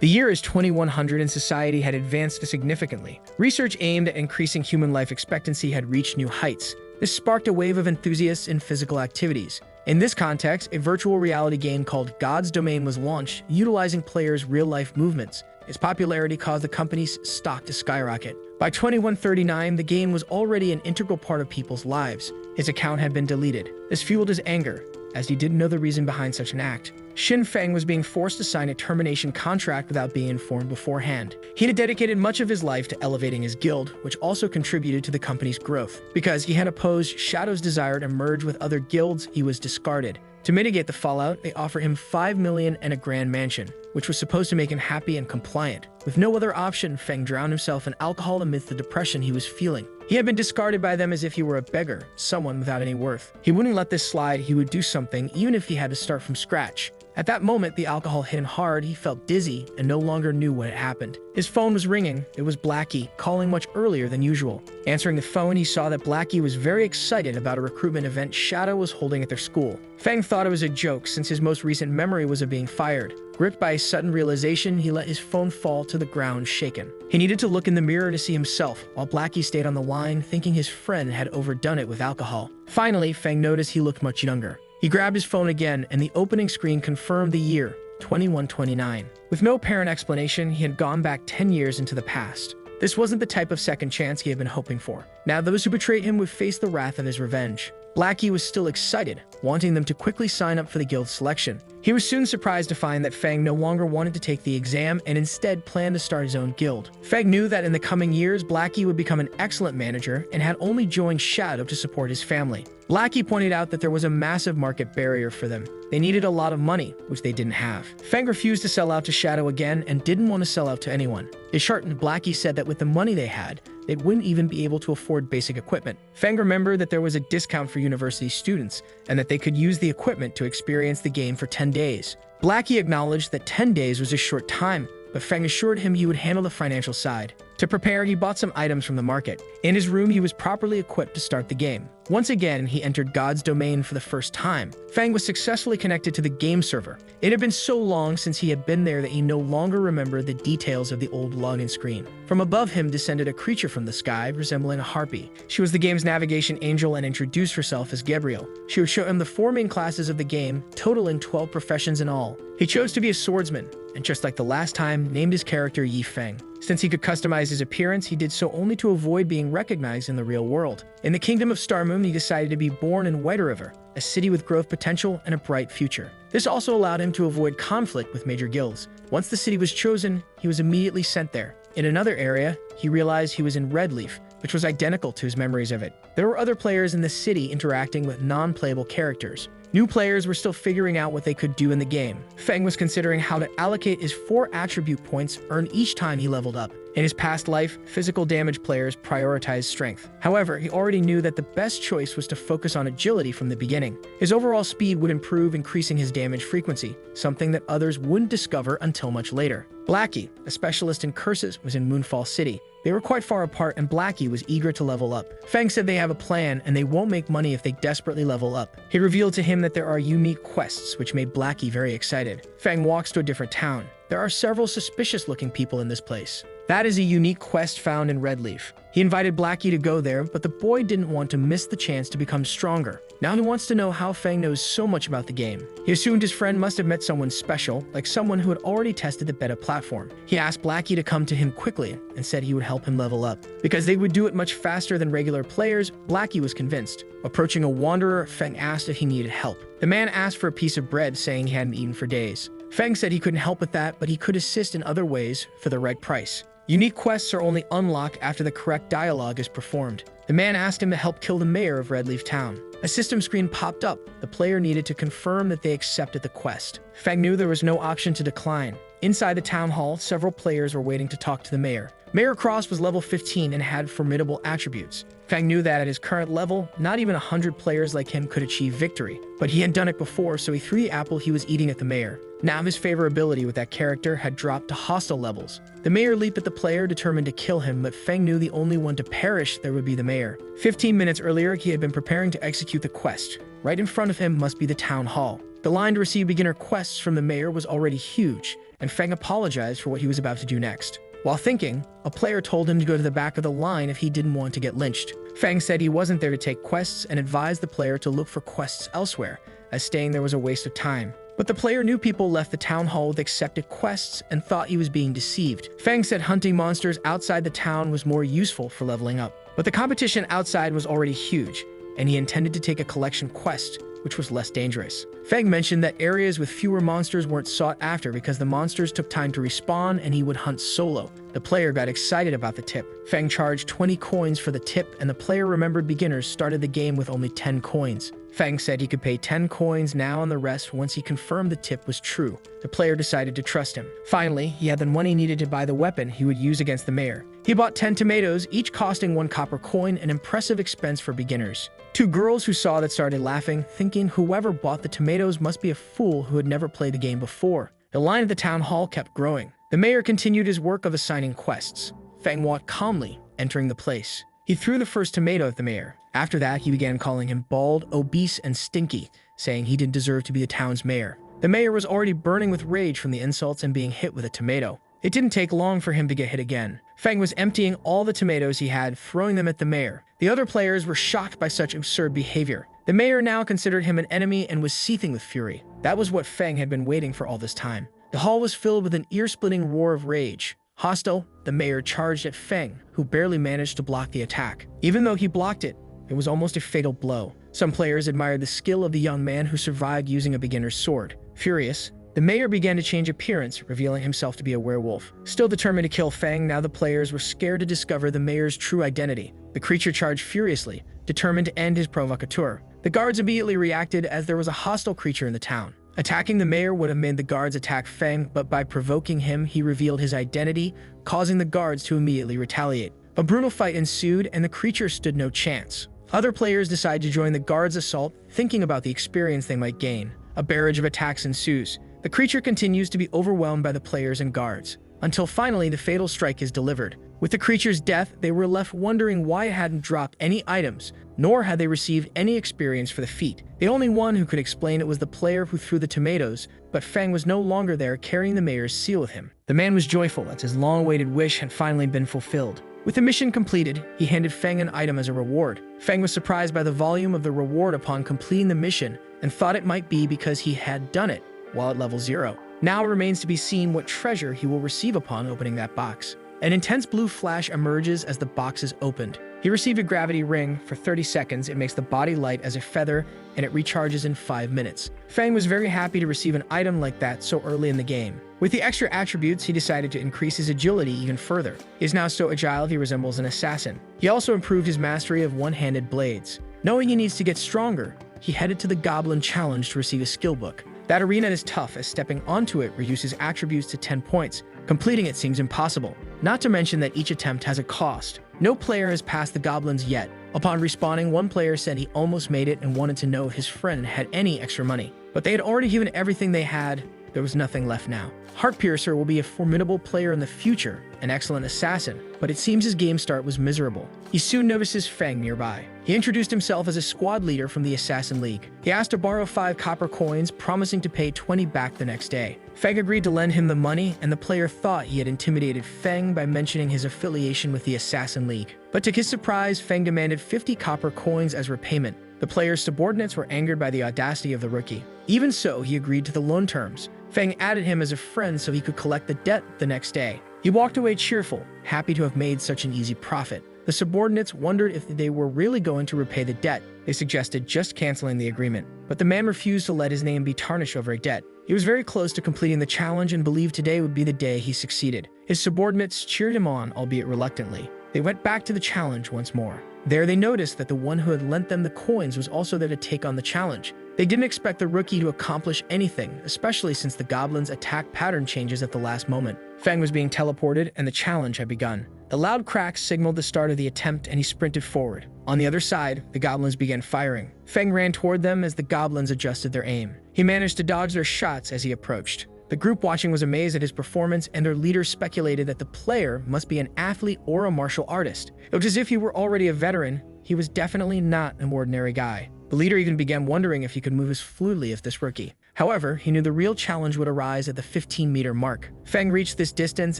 The year is 2100 and society had advanced significantly. Research aimed at increasing human life expectancy had reached new heights. This sparked a wave of enthusiasts in physical activities. In this context, a virtual reality game called God's Domain was launched, utilizing players' real-life movements. Its popularity caused the company's stock to skyrocket. By 2139, the game was already an integral part of people's lives. His account had been deleted. This fueled his anger, as he didn't know the reason behind such an act. Xin Feng was being forced to sign a termination contract without being informed beforehand. He had dedicated much of his life to elevating his guild, which also contributed to the company's growth. Because he had opposed Shadow's desire to merge with other guilds, he was discarded. To mitigate the fallout, they offer him $5 million and a grand mansion, which was supposed to make him happy and compliant. With no other option, Feng drowned himself in alcohol amidst the depression he was feeling. He had been discarded by them as if he were a beggar, someone without any worth. He wouldn't let this slide. He would do something, even if he had to start from scratch. At that moment, the alcohol hit him hard. He felt dizzy and no longer knew what had happened. His phone was ringing. It was Blackie, calling much earlier than usual. Answering the phone, he saw that Blackie was very excited about a recruitment event Shadow was holding at their school. Feng thought it was a joke, since his most recent memory was of being fired. Gripped by a sudden realization, he let his phone fall to the ground, shaken. He needed to look in the mirror to see himself, while Blackie stayed on the line, thinking his friend had overdone it with alcohol. Finally, Feng noticed he looked much younger. He grabbed his phone again, and the opening screen confirmed the year, 2129. With no apparent explanation, he had gone back 10 years into the past. This wasn't the type of second chance he had been hoping for. Now those who betrayed him would face the wrath of his revenge. Blackie was still excited, wanting them to quickly sign up for the guild selection. He was soon surprised to find that Feng no longer wanted to take the exam and instead planned to start his own guild. Feng knew that in the coming years, Blackie would become an excellent manager and had only joined Shadow to support his family. Blackie pointed out that there was a massive market barrier for them. They needed a lot of money, which they didn't have. Feng refused to sell out to Shadow again and didn't want to sell out to anyone. Disheartened, Blackie said that with the money they had, they wouldn't even be able to afford basic equipment. Feng remembered that there was a discount for university students and that they could use the equipment to experience the game for 10 days. Blackie acknowledged that 10 days was a short time, but Feng assured him he would handle the financial side. To prepare, he bought some items from the market. In his room, he was properly equipped to start the game. Once again, he entered God's Domain for the first time. Feng was successfully connected to the game server. It had been so long since he had been there that he no longer remembered the details of the old login screen. From above him descended a creature from the sky, resembling a harpy. She was the game's navigation angel and introduced herself as Gabriel. She would show him the 4 main classes of the game, totaling 12 professions in all. He chose to be a swordsman, and just like the last time, named his character Yi Feng. Since he could customize his appearance, he did so only to avoid being recognized in the real world. In the kingdom of Starmoon, he decided to be born in White River, a city with growth potential and a bright future. This also allowed him to avoid conflict with major guilds. Once the city was chosen, he was immediately sent there. In another area, he realized he was in Redleaf, which was identical to his memories of it. There were other players in the city interacting with non-playable characters. New players were still figuring out what they could do in the game. Feng was considering how to allocate his 4 attribute points earned each time he leveled up. In his past life, physical damage players prioritized strength. However, he already knew that the best choice was to focus on agility from the beginning. His overall speed would improve, increasing his damage frequency, something that others wouldn't discover until much later. Blackie, a specialist in curses, was in Moonfall City. They were quite far apart, and Blackie was eager to level up. Feng said they have a plan, and they won't make money if they desperately level up. He revealed to him that there are unique quests, which made Blackie very excited. Feng walks to a different town. There are several suspicious-looking people in this place. That is a unique quest found in Redleaf. He invited Blackie to go there, but the boy didn't want to miss the chance to become stronger. Now he wants to know how Feng knows so much about the game. He assumed his friend must have met someone special, like someone who had already tested the beta platform. He asked Blackie to come to him quickly and said he would help him level up. Because they would do it much faster than regular players, Blackie was convinced. Approaching a wanderer, Feng asked if he needed help. The man asked for a piece of bread, saying he hadn't eaten for days. Feng said he couldn't help with that, but he could assist in other ways for the right price. Unique quests are only unlocked after the correct dialogue is performed. The man asked him to help kill the mayor of Redleaf Town. A system screen popped up. The player needed to confirm that they accepted the quest. Feng knew there was no option to decline. Inside the town hall, several players were waiting to talk to the mayor. Mayor Cross was level 15 and had formidable attributes. Feng knew that at his current level, not even 100 players like him could achieve victory. But he had done it before, so he threw the apple he was eating at the mayor. Now his favorability with that character had dropped to hostile levels. The mayor leaped at the player, determined to kill him, but Feng knew the only one to perish there would be the mayor. 15 minutes earlier, he had been preparing to execute the quest. Right in front of him must be the town hall. The line to receive beginner quests from the mayor was already huge, and Feng apologized for what he was about to do next. While thinking, a player told him to go to the back of the line if he didn't want to get lynched. Feng said he wasn't there to take quests and advised the player to look for quests elsewhere, as staying there was a waste of time. But the player knew people left the town hall with accepted quests and thought he was being deceived. Feng said hunting monsters outside the town was more useful for leveling up. But the competition outside was already huge, and he intended to take a collection quest, which was less dangerous. Feng mentioned that areas with fewer monsters weren't sought after because the monsters took time to respawn and he would hunt solo. The player got excited about the tip. Feng charged 20 coins for the tip, and the player remembered beginners started the game with only 10 coins. Feng said he could pay 10 coins now and the rest once he confirmed the tip was true. The player decided to trust him. Finally, he had the money needed to buy the weapon he would use against the mayor. He bought 10 tomatoes, each costing 1 copper coin, an impressive expense for beginners. 2 girls who saw that started laughing, thinking whoever bought the tomatoes must be a fool who had never played the game before. The line at the town hall kept growing. The mayor continued his work of assigning quests. Feng walked calmly, entering the place. He threw the first tomato at the mayor. After that, he began calling him bald, obese, and stinky, saying he didn't deserve to be the town's mayor. The mayor was already burning with rage from the insults and being hit with a tomato. It didn't take long for him to get hit again. Feng was emptying all the tomatoes he had, throwing them at the mayor. The other players were shocked by such absurd behavior. The mayor now considered him an enemy and was seething with fury. That was what Feng had been waiting for all this time. The hall was filled with an ear-splitting roar of rage. Hostile, the mayor charged at Feng, who barely managed to block the attack. Even though he blocked it, it was almost a fatal blow. Some players admired the skill of the young man who survived using a beginner's sword. Furious, the mayor began to change appearance, revealing himself to be a werewolf. Still determined to kill Feng, now the players were scared to discover the mayor's true identity. The creature charged furiously, determined to end his provocateur. The guards immediately reacted as there was a hostile creature in the town. Attacking the mayor would have made the guards attack Feng, but by provoking him, he revealed his identity, causing the guards to immediately retaliate. A brutal fight ensued, and the creature stood no chance. Other players decide to join the guards' assault, thinking about the experience they might gain. A barrage of attacks ensues. The creature continues to be overwhelmed by the players and guards, until finally the fatal strike is delivered. With the creature's death, they were left wondering why it hadn't dropped any items, nor had they received any experience for the feat. The only one who could explain it was the player who threw the tomatoes, but Feng was no longer there carrying the mayor's seal with him. The man was joyful as his long-awaited wish had finally been fulfilled. With the mission completed, he handed Feng an item as a reward. Feng was surprised by the volume of the reward upon completing the mission and thought it might be because he had done it while at level 0. Now it remains to be seen what treasure he will receive upon opening that box. An intense blue flash emerges as the box is opened. He received a gravity ring. For 30 seconds, it makes the body light as a feather, and it recharges in 5 minutes. Feng was very happy to receive an item like that so early in the game. With the extra attributes, he decided to increase his agility even further. He is now so agile he resembles an assassin. He also improved his mastery of one-handed blades. Knowing he needs to get stronger, he headed to the Goblin Challenge to receive a skill book. That arena is tough, as stepping onto it reduces attributes to 10 points. Completing it seems impossible, not to mention that each attempt has a cost. No player has passed the goblins yet. Upon respawning, one player said he almost made it and wanted to know if his friend had any extra money. But they had already given everything they had. There was nothing left now. Heartpiercer will be a formidable player in the future, an excellent assassin, but it seems his game start was miserable. He soon notices Feng nearby. He introduced himself as a squad leader from the Assassin League. He asked to borrow 5 copper coins, promising to pay 20 back the next day. Feng agreed to lend him the money, and the player thought he had intimidated Feng by mentioning his affiliation with the Assassin League. But to his surprise, Feng demanded 50 copper coins as repayment. The player's subordinates were angered by the audacity of the rookie. Even so, he agreed to the loan terms. Feng added him as a friend so he could collect the debt the next day. He walked away cheerful, happy to have made such an easy profit. The subordinates wondered if they were really going to repay the debt. They suggested just canceling the agreement, but the man refused to let his name be tarnished over a debt. He was very close to completing the challenge and believed today would be the day he succeeded. His subordinates cheered him on, albeit reluctantly. They went back to the challenge once more. There they noticed that the one who had lent them the coins was also there to take on the challenge. They didn't expect the rookie to accomplish anything, especially since the goblins' attack pattern changes at the last moment. Feng was being teleported and the challenge had begun. The loud cracks signaled the start of the attempt and he sprinted forward. On the other side, the goblins began firing. Feng ran toward them as the goblins adjusted their aim. He managed to dodge their shots as he approached. The group watching was amazed at his performance, and their leader speculated that the player must be an athlete or a martial artist. It was as if he were already a veteran. He was definitely not an ordinary guy. The leader even began wondering if he could move as fluidly as this rookie. However, he knew the real challenge would arise at the 15-meter mark. Feng reached this distance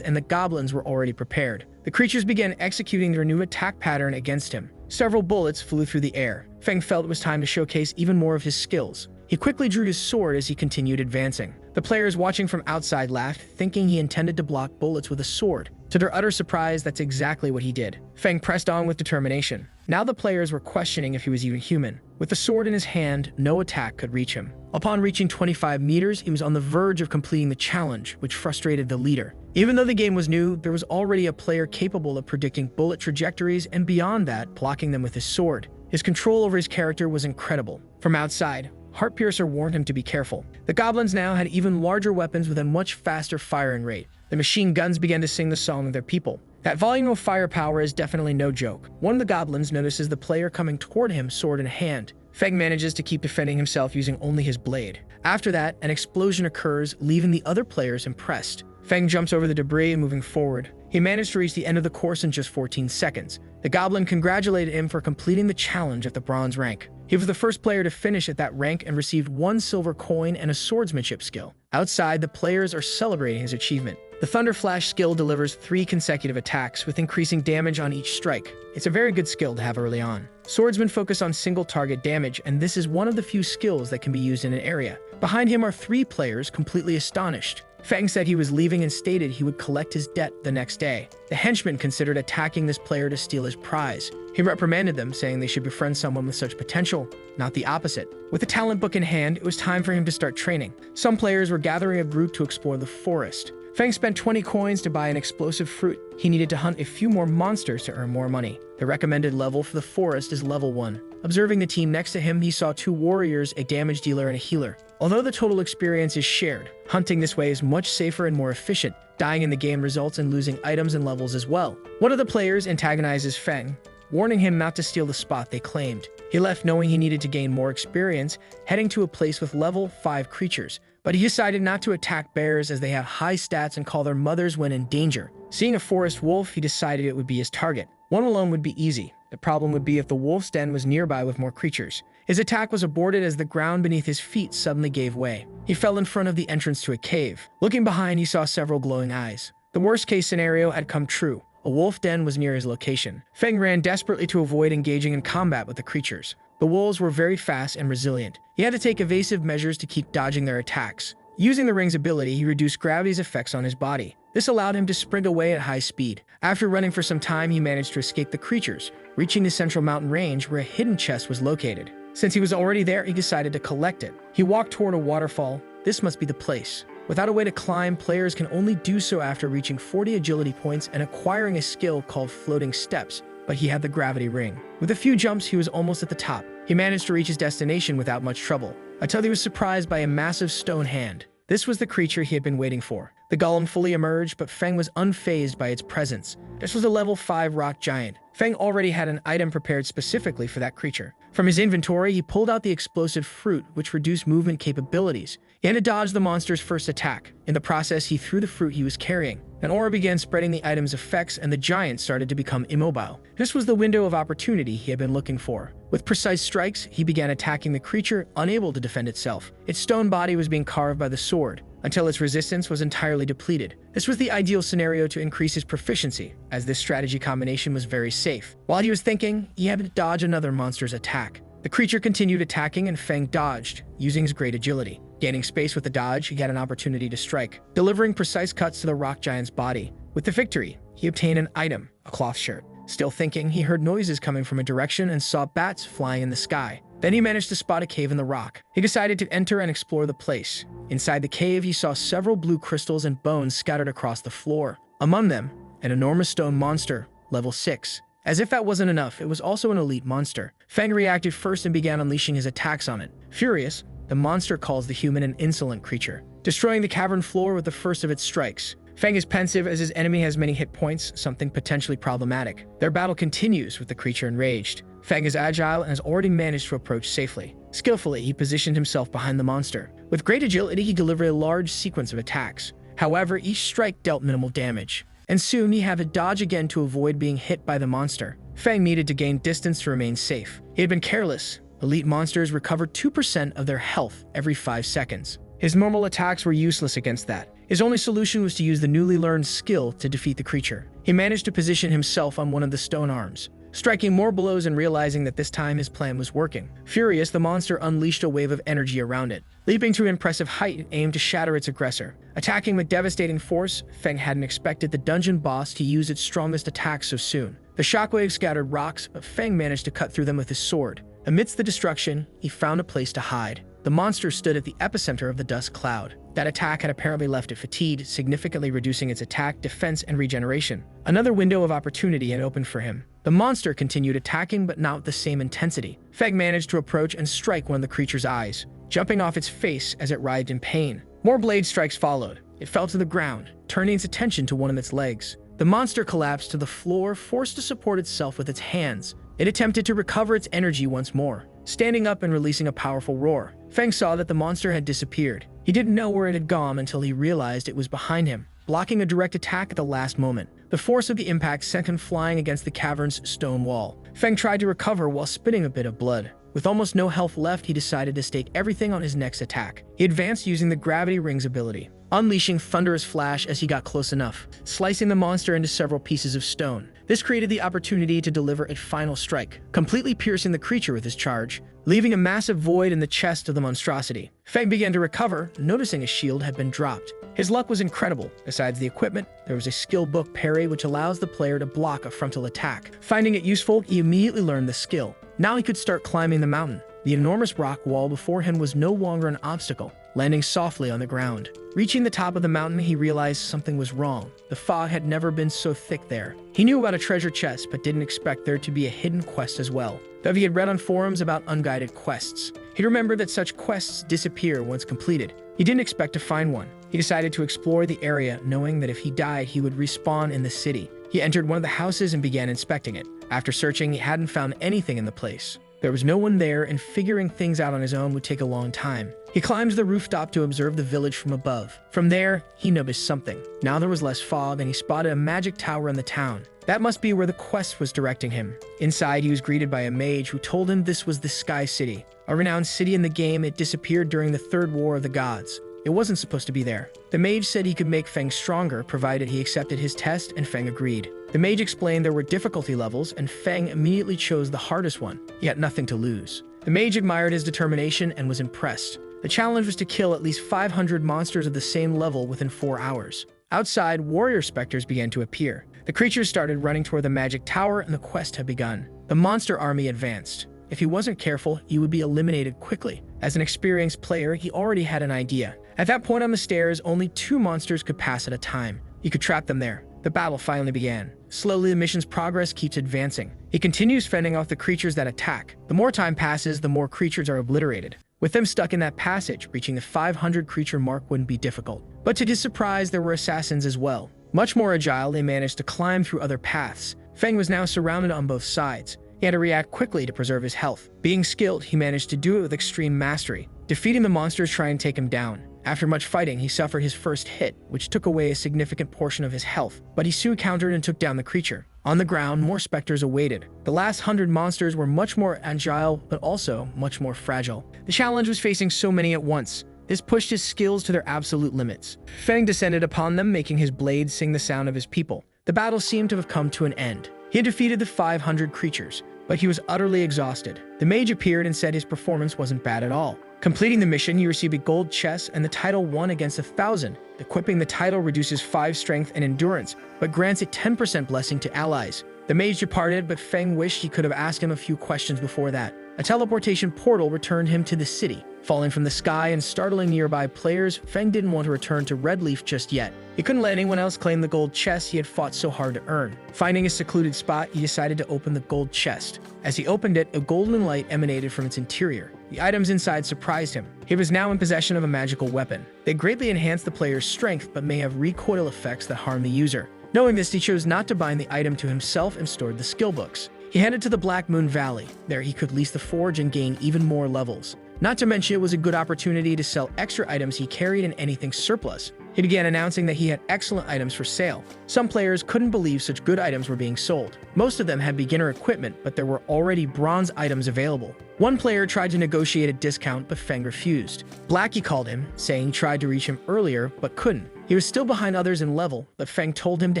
and the goblins were already prepared. The creatures began executing their new attack pattern against him. Several bullets flew through the air. Feng felt it was time to showcase even more of his skills. He quickly drew his sword as he continued advancing. The players watching from outside laughed, thinking he intended to block bullets with a sword. To their utter surprise, that's exactly what he did. Feng pressed on with determination. Now the players were questioning if he was even human. With the sword in his hand, no attack could reach him. Upon reaching 25 meters, he was on the verge of completing the challenge, which frustrated the leader. Even though the game was new, there was already a player capable of predicting bullet trajectories and beyond that, blocking them with his sword. His control over his character was incredible. From outside, Heartpiercer warned him to be careful. The goblins now had even larger weapons with a much faster firing rate. The machine guns began to sing the song of their people. That volume of firepower is definitely no joke. One of the goblins notices the player coming toward him, sword in hand. Feng manages to keep defending himself using only his blade. After that, an explosion occurs, leaving the other players impressed. Feng jumps over the debris and moving forward. He managed to reach the end of the course in just 14 seconds. The goblin congratulated him for completing the challenge at the bronze rank. He was the first player to finish at that rank and received 1 silver coin and a swordsmanship skill. Outside, the players are celebrating his achievement. The Thunder Flash skill delivers 3 consecutive attacks with increasing damage on each strike. It's a very good skill to have early on. Swordsmen focus on single target damage, and this is one of the few skills that can be used in an area. Behind him are 3 players completely astonished. Feng said he was leaving and stated he would collect his debt the next day. The henchman considered attacking this player to steal his prize. He reprimanded them, saying they should befriend someone with such potential, not the opposite. With the talent book in hand, it was time for him to start training. Some players were gathering a group to explore the forest. Feng spent 20 coins to buy an explosive fruit. He needed to hunt a few more monsters to earn more money. The recommended level for the forest is level 1. Observing the team next to him, he saw 2 warriors, a damage dealer and a healer. Although the total experience is shared, hunting this way is much safer and more efficient. Dying in the game results in losing items and levels as well. One of the players antagonizes Feng, warning him not to steal the spot they claimed. He left knowing he needed to gain more experience, heading to a place with level 5 creatures. But he decided not to attack bears as they have high stats and call their mothers when in danger. Seeing a forest wolf, he decided it would be his target. One alone would be easy. The problem would be if the wolf's den was nearby with more creatures. His attack was aborted as the ground beneath his feet suddenly gave way. He fell in front of the entrance to a cave. Looking behind, he saw several glowing eyes. The worst-case scenario had come true. A wolf den was near his location. Feng ran desperately to avoid engaging in combat with the creatures. The wolves were very fast and resilient. He had to take evasive measures to keep dodging their attacks. Using the ring's ability, he reduced gravity's effects on his body. This allowed him to sprint away at high speed. After running for some time, he managed to escape the creatures, reaching the central mountain range where a hidden chest was located. Since he was already there, he decided to collect it. He walked toward a waterfall. This must be the place. Without a way to climb, players can only do so after reaching 40 agility points and acquiring a skill called floating steps, but he had the gravity ring. With a few jumps, he was almost at the top. He managed to reach his destination without much trouble, until he was surprised by a massive stone hand. This was the creature he had been waiting for. The golem fully emerged, but Feng was unfazed by its presence. This was a level 5 rock giant. Feng already had an item prepared specifically for that creature. From his inventory, he pulled out the explosive fruit, which reduced movement capabilities. He had to dodge the monster's first attack. In the process, he threw the fruit he was carrying. An aura began spreading the item's effects, and the giant started to become immobile. This was the window of opportunity he had been looking for. With precise strikes, he began attacking the creature, unable to defend itself. Its stone body was being carved by the sword, until its resistance was entirely depleted. This was the ideal scenario to increase his proficiency, as this strategy combination was very safe. While he was thinking, he had to dodge another monster's attack. The creature continued attacking and Feng dodged, using his great agility. Gaining space with the dodge, he had an opportunity to strike, delivering precise cuts to the rock giant's body. With the victory, he obtained an item, a cloth shirt. Still thinking, he heard noises coming from a direction and saw bats flying in the sky. Then he managed to spot a cave in the rock. He decided to enter and explore the place. Inside the cave, he saw several blue crystals and bones scattered across the floor. Among them, an enormous stone monster, level 6. As if that wasn't enough, it was also an elite monster. Feng reacted first and began unleashing his attacks on it. Furious, the monster calls the human an insolent creature, destroying the cavern floor with the first of its strikes. Feng is pensive as his enemy has many hit points, something potentially problematic. Their battle continues with the creature enraged. Feng is agile and has already managed to approach safely. Skillfully, he positioned himself behind the monster. With great agility, he delivered a large sequence of attacks. However, each strike dealt minimal damage, and soon he had to dodge again to avoid being hit by the monster. Feng needed to gain distance to remain safe. He had been careless. Elite monsters recover 2% of their health every 5 seconds. His normal attacks were useless against that. His only solution was to use the newly learned skill to defeat the creature. He managed to position himself on one of the stone arms, striking more blows and realizing that this time his plan was working. Furious, the monster unleashed a wave of energy around it. Leaping to an impressive height, it aimed to shatter its aggressor. Attacking with devastating force, Feng hadn't expected the dungeon boss to use its strongest attack so soon. The shockwave scattered rocks, but Feng managed to cut through them with his sword. Amidst the destruction, he found a place to hide. The monster stood at the epicenter of the dust cloud. That attack had apparently left it fatigued, significantly reducing its attack, defense, and regeneration. Another window of opportunity had opened for him. The monster continued attacking, but not with the same intensity. Feng managed to approach and strike one of the creature's eyes, jumping off its face as it writhed in pain. More blade strikes followed. It fell to the ground, turning its attention to one of its legs. The monster collapsed to the floor, forced to support itself with its hands. It attempted to recover its energy once more, standing up and releasing a powerful roar. Feng saw that the monster had disappeared. He didn't know where it had gone until he realized it was behind him, blocking a direct attack at the last moment. The force of the impact sent him flying against the cavern's stone wall. Feng tried to recover while spitting a bit of blood. With almost no health left, he decided to stake everything on his next attack. He advanced using the Gravity Rings ability, unleashing thunderous flash as he got close enough, slicing the monster into several pieces of stone. This created the opportunity to deliver a final strike, completely piercing the creature with his charge, leaving a massive void in the chest of the monstrosity. Feng began to recover, noticing his shield had been dropped. His luck was incredible. Besides the equipment, there was a skill book parry which allows the player to block a frontal attack. Finding it useful, he immediately learned the skill. Now he could start climbing the mountain. The enormous rock wall before him was no longer an obstacle, landing softly on the ground. Reaching the top of the mountain, he realized something was wrong. The fog had never been so thick there. He knew about a treasure chest, but didn't expect there to be a hidden quest as well. Though he had read on forums about unguided quests, he remembered that such quests disappear once completed. He didn't expect to find one. He decided to explore the area, knowing that if he died, he would respawn in the city. He entered one of the houses and began inspecting it. After searching, he hadn't found anything in the place. There was no one there, and figuring things out on his own would take a long time. He climbs the rooftop to observe the village from above. From there, he noticed something. Now there was less fog, and he spotted a magic tower in the town. That must be where the quest was directing him. Inside, he was greeted by a mage who told him this was the Sky City. A renowned city in the game, it disappeared during the Third War of the Gods. It wasn't supposed to be there. The mage said he could make Feng stronger, provided he accepted his test, and Feng agreed. The mage explained there were difficulty levels, and Feng immediately chose the hardest one. He had nothing to lose. The mage admired his determination and was impressed. The challenge was to kill at least 500 monsters of the same level within 4 hours. Outside, warrior specters began to appear. The creatures started running toward the magic tower, and the quest had begun. The monster army advanced. If he wasn't careful, he would be eliminated quickly. As an experienced player, he already had an idea. At that point on the stairs, only 2 monsters could pass at a time. He could trap them there. The battle finally began. Slowly, the mission's progress keeps advancing. He continues fending off the creatures that attack. The more time passes, the more creatures are obliterated. With them stuck in that passage, reaching the 500 creature mark wouldn't be difficult. But to his surprise, there were assassins as well. Much more agile, they managed to climb through other paths. Feng was now surrounded on both sides. He had to react quickly to preserve his health. Being skilled, he managed to do it with extreme mastery, defeating the monsters trying to take him down. After much fighting, he suffered his first hit, which took away a significant portion of his health, but he soon countered and took down the creature. On the ground, more specters awaited. The last 100 monsters were much more agile, but also much more fragile. The challenge was facing so many at once. This pushed his skills to their absolute limits. Feng descended upon them, making his blade sing the sound of his people. The battle seemed to have come to an end. He had defeated the 500 creatures, but he was utterly exhausted. The mage appeared and said his performance wasn't bad at all. Completing the mission, he received a gold chest and the title 1 against 1,000. Equipping the title reduces 5 strength and endurance, but grants a 10% blessing to allies. The mage departed, but Feng wished he could have asked him a few questions before that. A teleportation portal returned him to the city. Falling from the sky and startling nearby players, Feng didn't want to return to Red Leaf just yet. He couldn't let anyone else claim the gold chest he had fought so hard to earn. Finding a secluded spot, he decided to open the gold chest. As he opened it, a golden light emanated from its interior. The items inside surprised him. He was now in possession of a magical weapon. They greatly enhanced the player's strength, but may have recoil effects that harm the user. Knowing this, he chose not to bind the item to himself and stored the skill books. He headed to the Black Moon Valley. There he could lease the forge and gain even more levels. Not to mention, it was a good opportunity to sell extra items he carried and anything surplus. He began announcing that he had excellent items for sale. Some players couldn't believe such good items were being sold. Most of them had beginner equipment, but there were already bronze items available. One player tried to negotiate a discount, but Feng refused. Blackie called him, saying he tried to reach him earlier, but couldn't. He was still behind others in level, but Feng told him to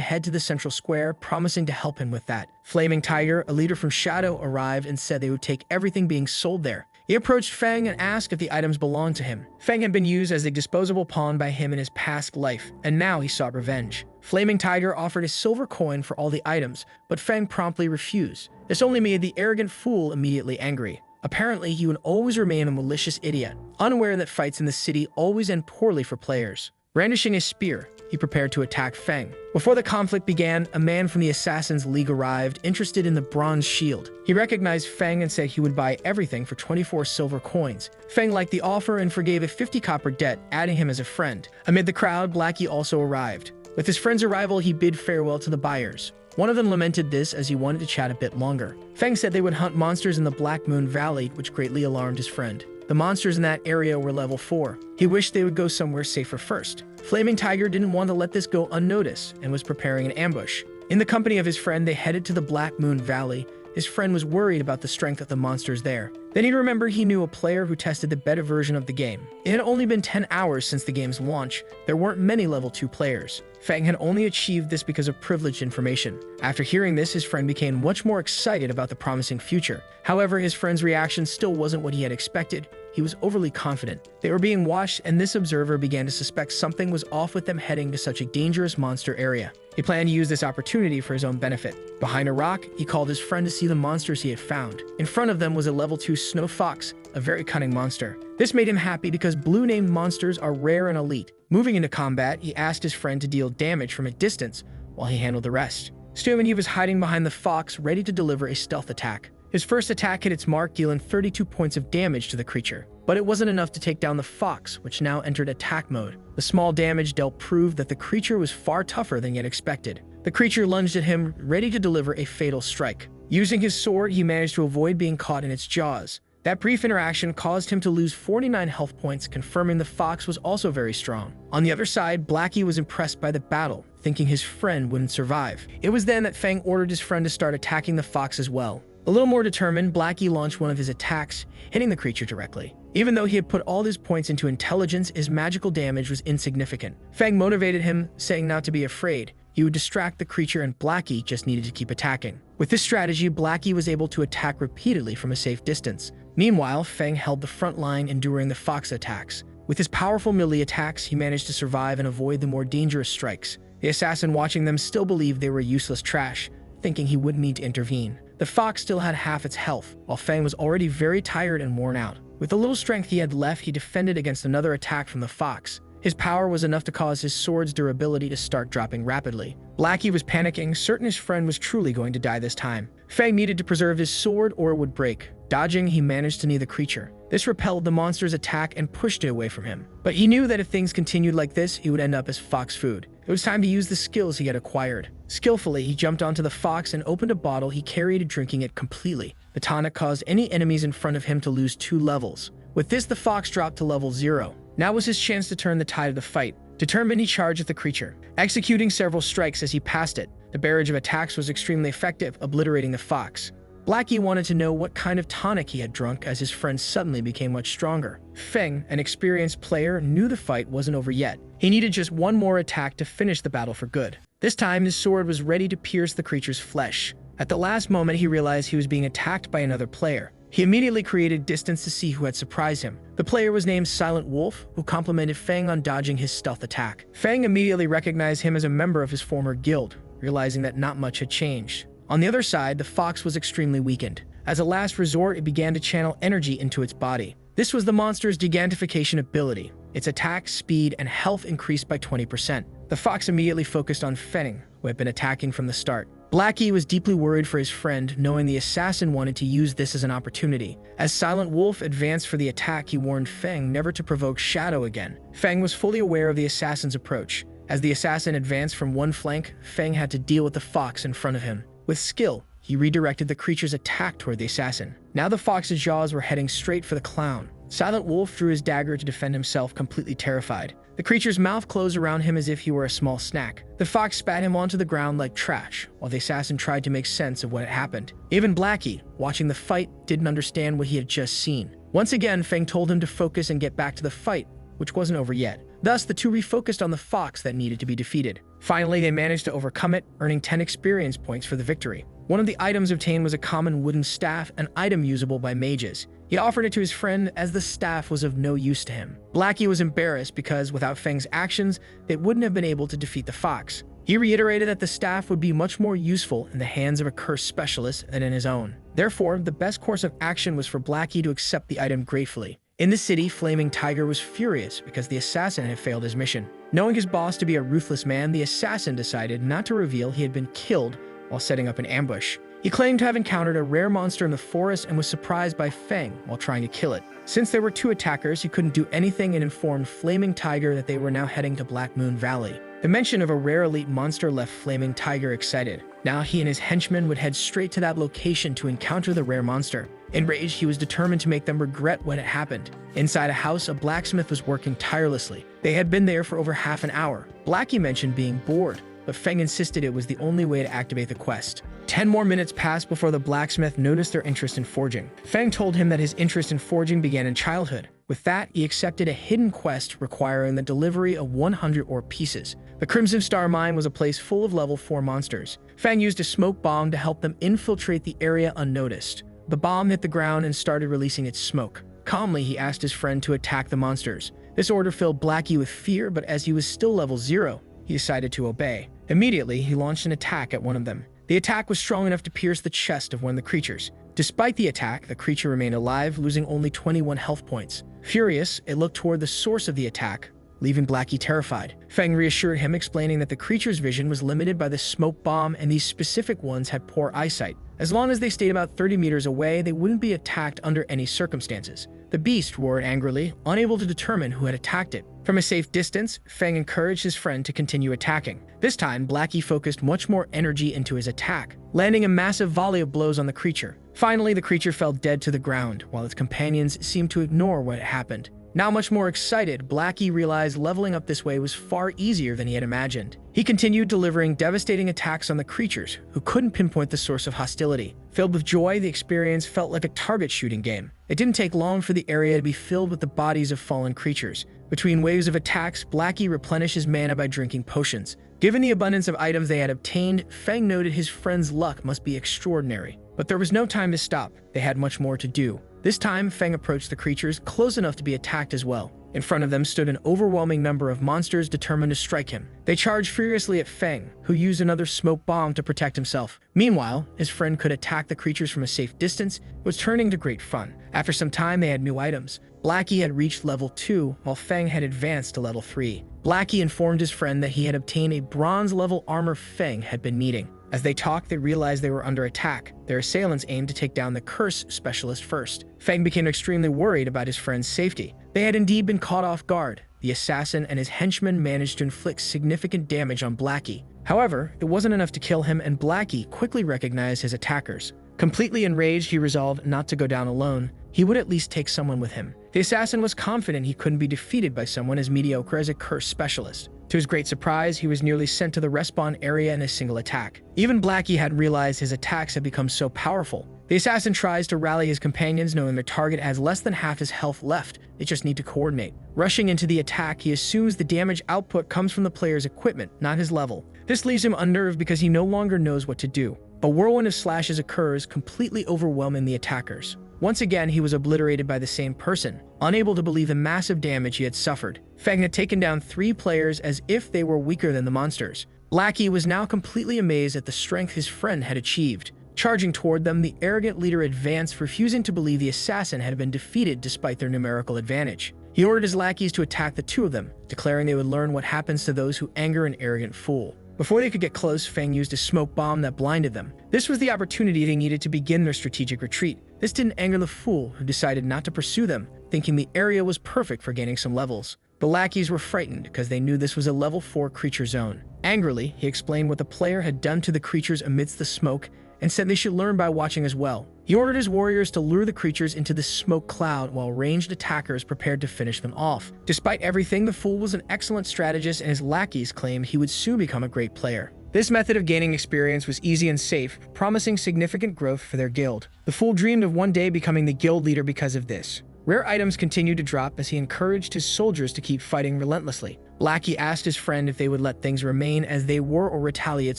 head to the central square, promising to help him with that. Flaming Tiger, a leader from Shadow, arrived and said they would take everything being sold there. He approached Feng and asked if the items belonged to him. Feng had been used as a disposable pawn by him in his past life, and now he sought revenge. Flaming Tiger offered a silver coin for all the items, but Feng promptly refused. This only made the arrogant fool immediately angry. Apparently, he would always remain a malicious idiot, unaware that fights in the city always end poorly for players. Brandishing his spear, he prepared to attack Feng. Before the conflict began, a man from the Assassin's League arrived, interested in the bronze shield. He recognized Feng and said he would buy everything for 24 silver coins. Feng liked the offer and forgave a 50 copper debt, adding him as a friend. Amid the crowd, Blackie also arrived. With his friend's arrival, he bid farewell to the buyers. One of them lamented this as he wanted to chat a bit longer. Feng said they would hunt monsters in the Black Moon Valley, which greatly alarmed his friend. The monsters in that area were level 4. He wished they would go somewhere safer first. Flaming Tiger didn't want to let this go unnoticed and was preparing an ambush. In the company of his friend, they headed to the Black Moon Valley. His friend was worried about the strength of the monsters there. Then he remembered he knew a player who tested the beta version of the game. It had only been 10 hours since the game's launch. There weren't many level 2 players. Feng had only achieved this because of privileged information. After hearing this, his friend became much more excited about the promising future. However, his friend's reaction still wasn't what he had expected. He was overly confident. They were being watched, and this observer began to suspect something was off with them heading to such a dangerous monster area. He planned to use this opportunity for his own benefit. Behind a rock, he called his friend to see the monsters he had found. In front of them was a level 2 snow fox, a very cunning monster. This made him happy because blue-named monsters are rare and elite. Moving into combat, he asked his friend to deal damage from a distance while he handled the rest. Assuming he was hiding behind the fox, ready to deliver a stealth attack. His first attack hit its mark, dealing 32 points of damage to the creature. But it wasn't enough to take down the fox, which now entered attack mode. The small damage dealt proved that the creature was far tougher than he had expected. The creature lunged at him, ready to deliver a fatal strike. Using his sword, he managed to avoid being caught in its jaws. That brief interaction caused him to lose 49 health points, confirming the fox was also very strong. On the other side, Blackie was impressed by the battle, thinking his friend wouldn't survive. It was then that Feng ordered his friend to start attacking the fox as well. A little more determined, Blackie launched one of his attacks, hitting the creature directly. Even though he had put all his points into intelligence, his magical damage was insignificant. Feng motivated him, saying not to be afraid. He would distract the creature and Blackie just needed to keep attacking. With this strategy, Blackie was able to attack repeatedly from a safe distance. Meanwhile, Feng held the front line, enduring the fox attacks. With his powerful melee attacks, he managed to survive and avoid the more dangerous strikes. The assassin watching them still believed they were useless trash, thinking he wouldn't need to intervene. The fox still had half its health, while Feng was already very tired and worn out. With the little strength he had left, he defended against another attack from the fox. His power was enough to cause his sword's durability to start dropping rapidly. Blackie was panicking, certain his friend was truly going to die this time. Feng needed to preserve his sword or it would break. Dodging, he managed to knee the creature. This repelled the monster's attack and pushed it away from him. But he knew that if things continued like this, he would end up as fox food. It was time to use the skills he had acquired. Skillfully, he jumped onto the fox and opened a bottle he carried, drinking it completely. The tonic caused any enemies in front of him to lose 2 levels. With this, the fox dropped to level 0. Now was his chance to turn the tide of the fight. Determined, he charged at the creature, executing several strikes as he passed it. The barrage of attacks was extremely effective, obliterating the fox. Blackie wanted to know what kind of tonic he had drunk as his friend suddenly became much stronger. Feng, an experienced player, knew the fight wasn't over yet. He needed just one more attack to finish the battle for good. This time, his sword was ready to pierce the creature's flesh. At the last moment, he realized he was being attacked by another player. He immediately created distance to see who had surprised him. The player was named Silent Wolf, who complimented Feng on dodging his stealth attack. Feng immediately recognized him as a member of his former guild, realizing that not much had changed. On the other side, the fox was extremely weakened. As a last resort, it began to channel energy into its body. This was the monster's gigantification ability. Its attack, speed, and health increased by 20%. The fox immediately focused on Feng, who had been attacking from the start. Blackie was deeply worried for his friend, knowing the assassin wanted to use this as an opportunity. As Silent Wolf advanced for the attack, he warned Feng never to provoke Shadow again. Feng was fully aware of the assassin's approach. As the assassin advanced from one flank, Feng had to deal with the fox in front of him. With skill, he redirected the creature's attack toward the assassin. Now the fox's jaws were heading straight for the clown. Silent Wolf drew his dagger to defend himself, completely terrified. The creature's mouth closed around him as if he were a small snack. The fox spat him onto the ground like trash, while the assassin tried to make sense of what had happened. Even Blackie, watching the fight, didn't understand what he had just seen. Once again, Feng told him to focus and get back to the fight, which wasn't over yet. Thus, the two refocused on the fox that needed to be defeated. Finally, they managed to overcome it, earning 10 experience points for the victory. One of the items obtained was a common wooden staff, an item usable by mages. He offered it to his friend as the staff was of no use to him. Blackie was embarrassed because, without Feng's actions, they wouldn't have been able to defeat the fox. He reiterated that the staff would be much more useful in the hands of a curse specialist than in his own. Therefore, the best course of action was for Blackie to accept the item gratefully. In the city, Flaming Tiger was furious because the assassin had failed his mission. Knowing his boss to be a ruthless man, the assassin decided not to reveal he had been killed while setting up an ambush. He claimed to have encountered a rare monster in the forest and was surprised by Feng while trying to kill it. Since there were two attackers, he couldn't do anything and informed Flaming Tiger that they were now heading to Black Moon Valley. The mention of a rare elite monster left Flaming Tiger excited. Now he and his henchmen would head straight to that location to encounter the rare monster. Enraged, he was determined to make them regret what had happened. Inside a house, a blacksmith was working tirelessly. They had been there for over half an hour. Blackie mentioned being bored, but Feng insisted it was the only way to activate the quest. 10 more minutes passed before the blacksmith noticed their interest in forging. Feng told him that his interest in forging began in childhood. With that, he accepted a hidden quest requiring the delivery of 100 ore pieces. The Crimson Star Mine was a place full of level 4 monsters. Feng used a smoke bomb to help them infiltrate the area unnoticed. The bomb hit the ground and started releasing its smoke. Calmly, he asked his friend to attack the monsters. This order filled Blackie with fear, but as he was still level 0, he decided to obey. Immediately, he launched an attack at one of them. The attack was strong enough to pierce the chest of one of the creatures. Despite the attack, the creature remained alive, losing only 21 health points. Furious, it looked toward the source of the attack, leaving Blackie terrified. Feng reassured him, explaining that the creature's vision was limited by the smoke bomb and these specific ones had poor eyesight. As long as they stayed about 30 meters away, they wouldn't be attacked under any circumstances. The beast roared angrily, unable to determine who had attacked it. From a safe distance, Feng encouraged his friend to continue attacking. This time, Blackie focused much more energy into his attack, landing a massive volley of blows on the creature. Finally, the creature fell dead to the ground, while its companions seemed to ignore what had happened. Now much more excited, Blackie realized leveling up this way was far easier than he had imagined. He continued delivering devastating attacks on the creatures, who couldn't pinpoint the source of hostility. Filled with joy, the experience felt like a target shooting game. It didn't take long for the area to be filled with the bodies of fallen creatures. Between waves of attacks, Blackie replenished his mana by drinking potions. Given the abundance of items they had obtained, Feng noted his friend's luck must be extraordinary. But there was no time to stop. They had much more to do. This time, Feng approached the creatures close enough to be attacked as well. In front of them stood an overwhelming number of monsters determined to strike him. They charged furiously at Feng, who used another smoke bomb to protect himself. Meanwhile, his friend could attack the creatures from a safe distance. It was turning to great fun. After some time, they had new items. Blackie had reached level 2, while Feng had advanced to level 3. Blackie informed his friend that he had obtained a bronze-level armor Feng had been needing. As they talked, they realized they were under attack. Their assailants aimed to take down the curse specialist first. Feng became extremely worried about his friend's safety. They had indeed been caught off guard. The assassin and his henchmen managed to inflict significant damage on Blackie. However, it wasn't enough to kill him, and Blackie quickly recognized his attackers. Completely enraged, he resolved not to go down alone. He would at least take someone with him. The assassin was confident he couldn't be defeated by someone as mediocre as a curse specialist. To his great surprise, he was nearly sent to the respawn area in a single attack. Even Blackie had realized his attacks had become so powerful. The assassin tries to rally his companions, knowing their target has less than half his health left. They just need to coordinate. Rushing into the attack, he assumes the damage output comes from the player's equipment, not his level. This leaves him unnerved because he no longer knows what to do. A whirlwind of slashes occurs, completely overwhelming the attackers. Once again, he was obliterated by the same person, unable to believe the massive damage he had suffered. Feng had taken down 3 players as if they were weaker than the monsters. Blackie was now completely amazed at the strength his friend had achieved. Charging toward them, the arrogant leader advanced, refusing to believe the assassin had been defeated despite their numerical advantage. He ordered his lackeys to attack the 2 of them, declaring they would learn what happens to those who anger an arrogant fool. Before they could get close, Feng used a smoke bomb that blinded them. This was the opportunity they needed to begin their strategic retreat. This didn't anger the fool, who decided not to pursue them, thinking the area was perfect for gaining some levels. The lackeys were frightened because they knew this was a level 4 creature zone. Angrily, he explained what the player had done to the creatures amidst the smoke and said they should learn by watching as well. He ordered his warriors to lure the creatures into the smoke cloud while ranged attackers prepared to finish them off. Despite everything, the fool was an excellent strategist and his lackeys claimed he would soon become a great player. This method of gaining experience was easy and safe, promising significant growth for their guild. The fool dreamed of one day becoming the guild leader because of this. Rare items continued to drop as he encouraged his soldiers to keep fighting relentlessly. Lackey asked his friend if they would let things remain as they were or retaliate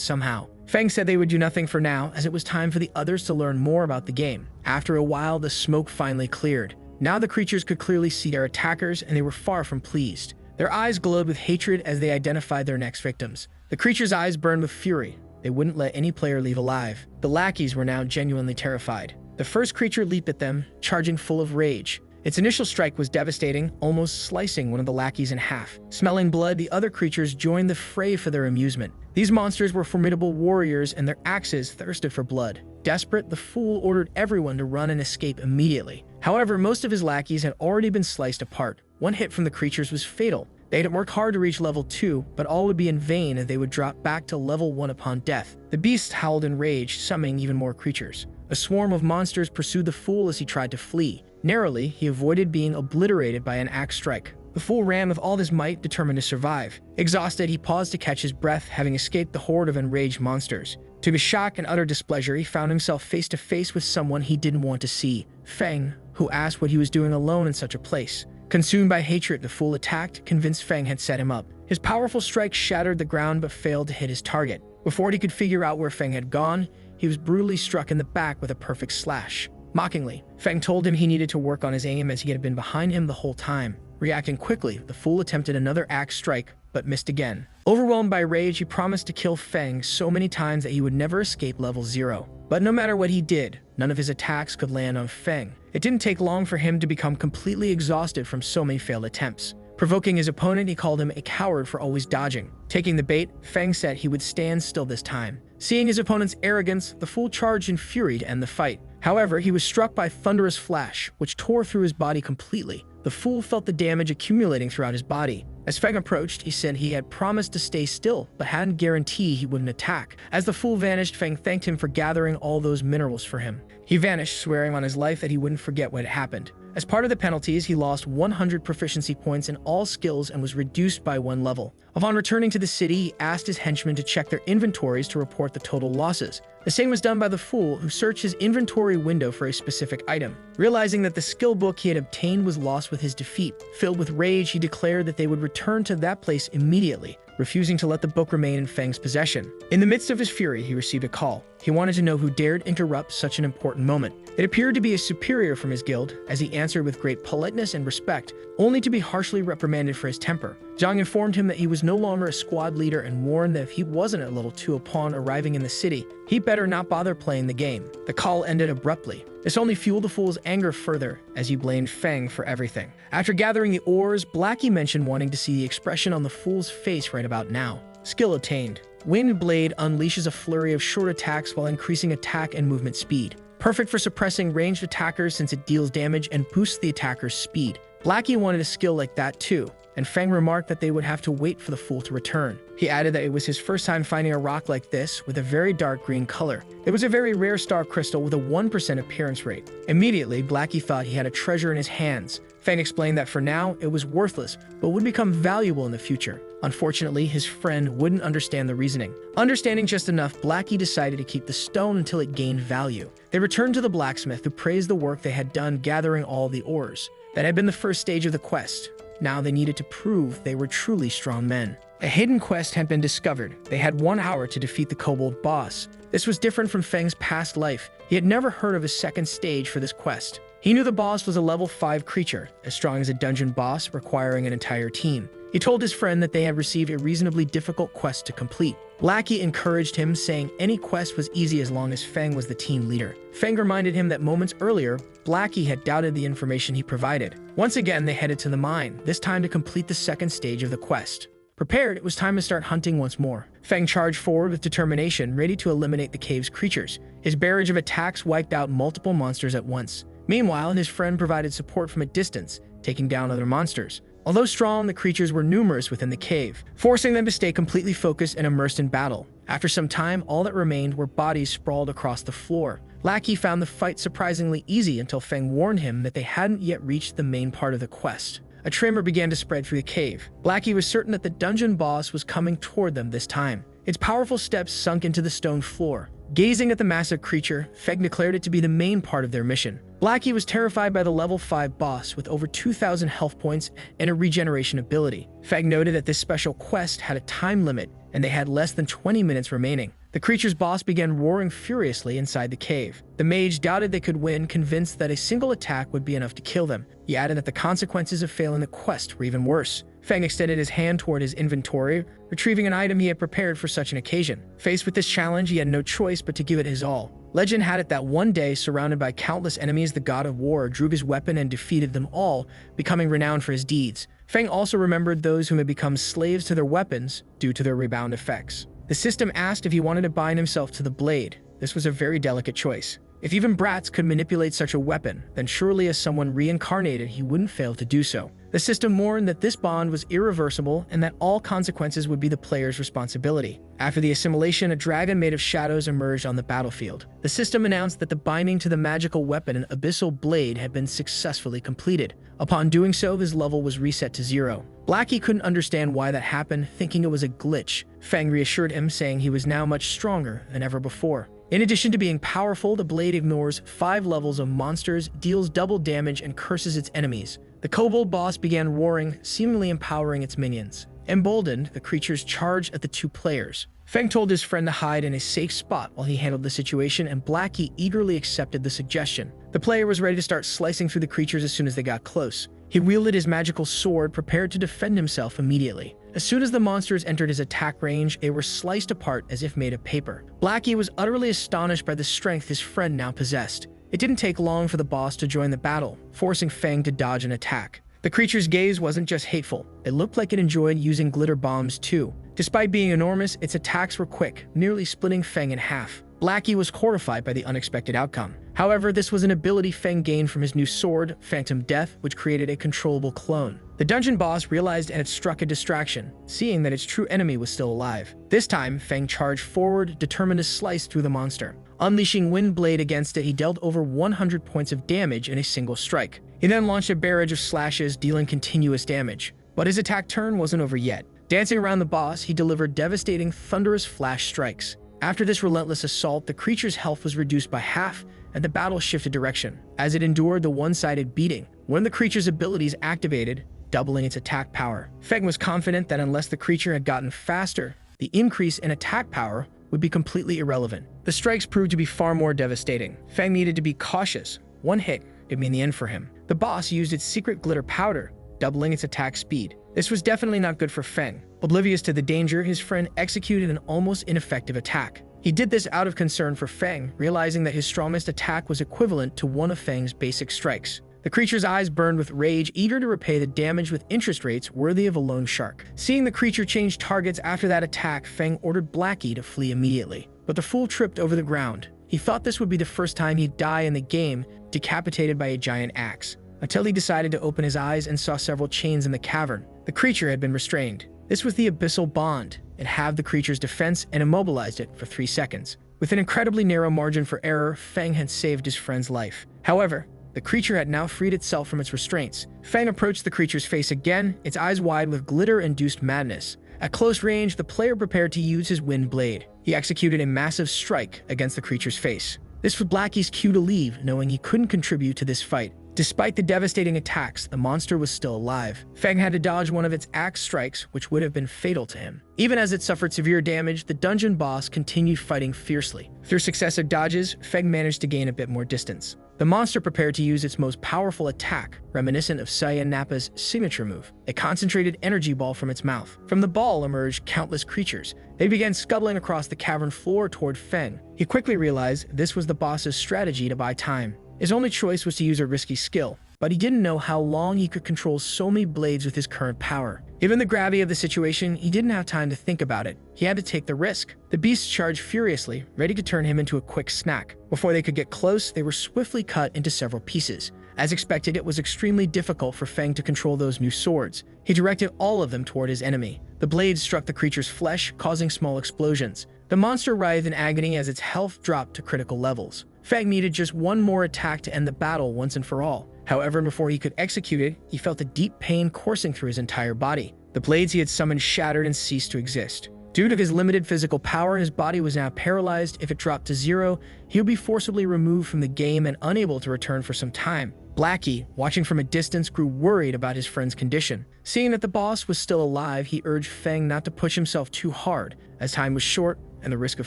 somehow. Feng said they would do nothing for now, as it was time for the others to learn more about the game. After a while, the smoke finally cleared. Now the creatures could clearly see their attackers, and they were far from pleased. Their eyes glowed with hatred as they identified their next victims. The creatures' eyes burned with fury. They wouldn't let any player leave alive. The lackeys were now genuinely terrified. The first creature leaped at them, charging full of rage. Its initial strike was devastating, almost slicing one of the lackeys in half. Smelling blood, the other creatures joined the fray for their amusement. These monsters were formidable warriors, and their axes thirsted for blood. Desperate, the fool ordered everyone to run and escape immediately. However, most of his lackeys had already been sliced apart. One hit from the creatures was fatal. They had worked hard to reach level 2, but all would be in vain as they would drop back to level 1 upon death. The beast howled in rage, summoning even more creatures. A swarm of monsters pursued the fool as he tried to flee. Narrowly, he avoided being obliterated by an axe strike. The fool ran with all his might, determined to survive. Exhausted, he paused to catch his breath, having escaped the horde of enraged monsters. To his shock and utter displeasure, he found himself face to face with someone he didn't want to see, Feng, who asked what he was doing alone in such a place. Consumed by hatred, the fool attacked, convinced Feng had set him up. His powerful strike shattered the ground but failed to hit his target. Before he could figure out where Feng had gone, he was brutally struck in the back with a perfect slash. Mockingly, Feng told him he needed to work on his aim as he had been behind him the whole time. Reacting quickly, the fool attempted another axe strike, but missed again. Overwhelmed by rage, he promised to kill Feng so many times that he would never escape level 0. But no matter what he did, none of his attacks could land on Feng. It didn't take long for him to become completely exhausted from so many failed attempts. Provoking his opponent, he called him a coward for always dodging. Taking the bait, Feng said he would stand still this time. Seeing his opponent's arrogance, the fool charged in fury to end the fight. However, he was struck by a thunderous flash, which tore through his body completely. The fool felt the damage accumulating throughout his body. As Feng approached, he said he had promised to stay still, but hadn't guaranteed he wouldn't attack. As the fool vanished, Feng thanked him for gathering all those minerals for him. He vanished, swearing on his life that he wouldn't forget what had happened. As part of the penalties, he lost 100 proficiency points in all skills and was reduced by 1 level. Upon returning to the city, he asked his henchmen to check their inventories to report the total losses. The same was done by the fool, who searched his inventory window for a specific item. Realizing that the skill book he had obtained was lost with his defeat, filled with rage, he declared that they would return to that place immediately, refusing to let the book remain in Feng's possession. In the midst of his fury, he received a call. He wanted to know who dared interrupt such an important moment. It appeared to be a superior from his guild, as he answered with great politeness and respect, only to be harshly reprimanded for his temper. Zhang informed him that he was no longer a squad leader and warned that if he wasn't at level 2 upon arriving in the city, he better not bother playing the game. The call ended abruptly. This only fueled the fool's anger further, as he blamed Feng for everything. After gathering the ores, Blackie mentioned wanting to see the expression on the fool's face right about now. Skill attained. Wind Blade unleashes a flurry of short attacks while increasing attack and movement speed. Perfect for suppressing ranged attackers since it deals damage and boosts the attacker's speed. Blackie wanted a skill like that too, and Feng remarked that they would have to wait for the fool to return. He added that it was his first time finding a rock like this with a very dark green color. It was a very rare star crystal with a 1% appearance rate. Immediately, Blackie thought he had a treasure in his hands. Feng explained that for now, it was worthless, but would become valuable in the future. Unfortunately, his friend wouldn't understand the reasoning. Understanding just enough, Blackie decided to keep the stone until it gained value. They returned to the blacksmith, who praised the work they had done gathering all the ores. That had been the first stage of the quest. Now they needed to prove they were truly strong men. A hidden quest had been discovered. They had 1 hour to defeat the kobold boss. This was different from Feng's past life. He had never heard of a second stage for this quest. He knew the boss was a level 5 creature, as strong as a dungeon boss, requiring an entire team. He told his friend that they had received a reasonably difficult quest to complete. Blackie encouraged him, saying any quest was easy as long as Feng was the team leader. Feng reminded him that moments earlier, Blackie had doubted the information he provided. Once again, they headed to the mine, this time to complete the second stage of the quest. Prepared, it was time to start hunting once more. Feng charged forward with determination, ready to eliminate the cave's creatures. His barrage of attacks wiped out multiple monsters at once. Meanwhile, his friend provided support from a distance, taking down other monsters. Although strong, the creatures were numerous within the cave, forcing them to stay completely focused and immersed in battle. After some time, all that remained were bodies sprawled across the floor. Blackie found the fight surprisingly easy until Feng warned him that they hadn't yet reached the main part of the quest. A tremor began to spread through the cave. Blackie was certain that the dungeon boss was coming toward them this time. Its powerful steps sunk into the stone floor. Gazing at the massive creature, Feng declared it to be the main part of their mission. Blackie was terrified by the level 5 boss with over 2,000 health points and a regeneration ability. Feng noted that this special quest had a time limit, and they had less than 20 minutes remaining. The creature's boss began roaring furiously inside the cave. The mage doubted they could win, convinced that a single attack would be enough to kill them. He added that the consequences of failing the quest were even worse. Feng extended his hand toward his inventory, retrieving an item he had prepared for such an occasion. Faced with this challenge, he had no choice but to give it his all. Legend had it that one day, surrounded by countless enemies, the god of war drew his weapon and defeated them all, becoming renowned for his deeds. Feng also remembered those who had become slaves to their weapons due to their rebound effects. The system asked if he wanted to bind himself to the blade. This was a very delicate choice. If even brats could manipulate such a weapon, then surely as someone reincarnated, he wouldn't fail to do so. The system warned that this bond was irreversible and that all consequences would be the player's responsibility. After the assimilation, a dragon made of shadows emerged on the battlefield. The system announced that the binding to the magical weapon, an abyssal blade, had been successfully completed. Upon doing so, his level was reset to 0. Blackie couldn't understand why that happened, thinking it was a glitch. Feng reassured him, saying he was now much stronger than ever before. In addition to being powerful, the blade ignores 5 levels of monsters, deals double damage, and curses its enemies. The kobold boss began roaring, seemingly empowering its minions. Emboldened, the creatures charged at the 2 players. Feng told his friend to hide in a safe spot while he handled the situation, and Blackie eagerly accepted the suggestion. The player was ready to start slicing through the creatures as soon as they got close. He wielded his magical sword, prepared to defend himself immediately. As soon as the monsters entered his attack range, they were sliced apart as if made of paper. Blackie was utterly astonished by the strength his friend now possessed. It didn't take long for the boss to join the battle, forcing Feng to dodge an attack. The creature's gaze wasn't just hateful, it looked like it enjoyed using glitter bombs too. Despite being enormous, its attacks were quick, nearly splitting Feng in half. Blackie was horrified by the unexpected outcome. However, this was an ability Feng gained from his new sword, Phantom Death, which created a controllable clone. The dungeon boss realized and had struck a distraction, seeing that its true enemy was still alive. This time, Feng charged forward, determined to slice through the monster. Unleashing Wind Blade against it, he dealt over 100 points of damage in a single strike. He then launched a barrage of slashes, dealing continuous damage. But his attack turn wasn't over yet. Dancing around the boss, he delivered devastating, thunderous flash strikes. After this relentless assault, the creature's health was reduced by half, and the battle shifted direction, as it endured the one-sided beating. One of the creature's abilities activated, doubling its attack power. Feng was confident that unless the creature had gotten faster, the increase in attack power would be completely irrelevant. The strikes proved to be far more devastating. Feng needed to be cautious. One hit could mean the end for him. The boss used its secret glitter powder, doubling its attack speed. This was definitely not good for Feng. Oblivious to the danger, his friend executed an almost ineffective attack. He did this out of concern for Feng, realizing that his strongest attack was equivalent to one of Feng's basic strikes. The creature's eyes burned with rage, eager to repay the damage with interest rates worthy of a loan shark. Seeing the creature change targets after that attack, Feng ordered Blackie to flee immediately. But the fool tripped over the ground. He thought this would be the first time he'd die in the game, decapitated by a giant axe, until he decided to open his eyes and saw several chains in the cavern. The creature had been restrained. This was the abyssal bond. It halved the creature's defense and immobilized it for 3 seconds. With an incredibly narrow margin for error, Feng had saved his friend's life. However, the creature had now freed itself from its restraints. Feng approached the creature's face again, its eyes wide with glitter-induced madness. At close range, the player prepared to use his wind blade. He executed a massive strike against the creature's face. This was Blackie's cue to leave, knowing he couldn't contribute to this fight. Despite the devastating attacks, the monster was still alive. Feng had to dodge one of its axe strikes, which would have been fatal to him. Even as it suffered severe damage, the dungeon boss continued fighting fiercely. Through successive dodges, Feng managed to gain a bit more distance. The monster prepared to use its most powerful attack, reminiscent of Saya Nappa's signature move, a concentrated energy ball from its mouth. From the ball emerged countless creatures. They began scuttling across the cavern floor toward Feng. He quickly realized this was the boss's strategy to buy time. His only choice was to use a risky skill, but he didn't know how long he could control so many blades with his current power. Given the gravity of the situation, he didn't have time to think about it. He had to take the risk. The beasts charged furiously, ready to turn him into a quick snack. Before they could get close, they were swiftly cut into several pieces. As expected, it was extremely difficult for Feng to control those new swords. He directed all of them toward his enemy. The blades struck the creature's flesh, causing small explosions. The monster writhed in agony as its health dropped to critical levels. Feng needed just one more attack to end the battle once and for all. However, before he could execute it, he felt a deep pain coursing through his entire body. The blades he had summoned shattered and ceased to exist. Due to his limited physical power, his body was now paralyzed. If it dropped to zero, he would be forcibly removed from the game and unable to return for some time. Blackie, watching from a distance, grew worried about his friend's condition. Seeing that the boss was still alive, he urged Feng not to push himself too hard, as time was short and the risk of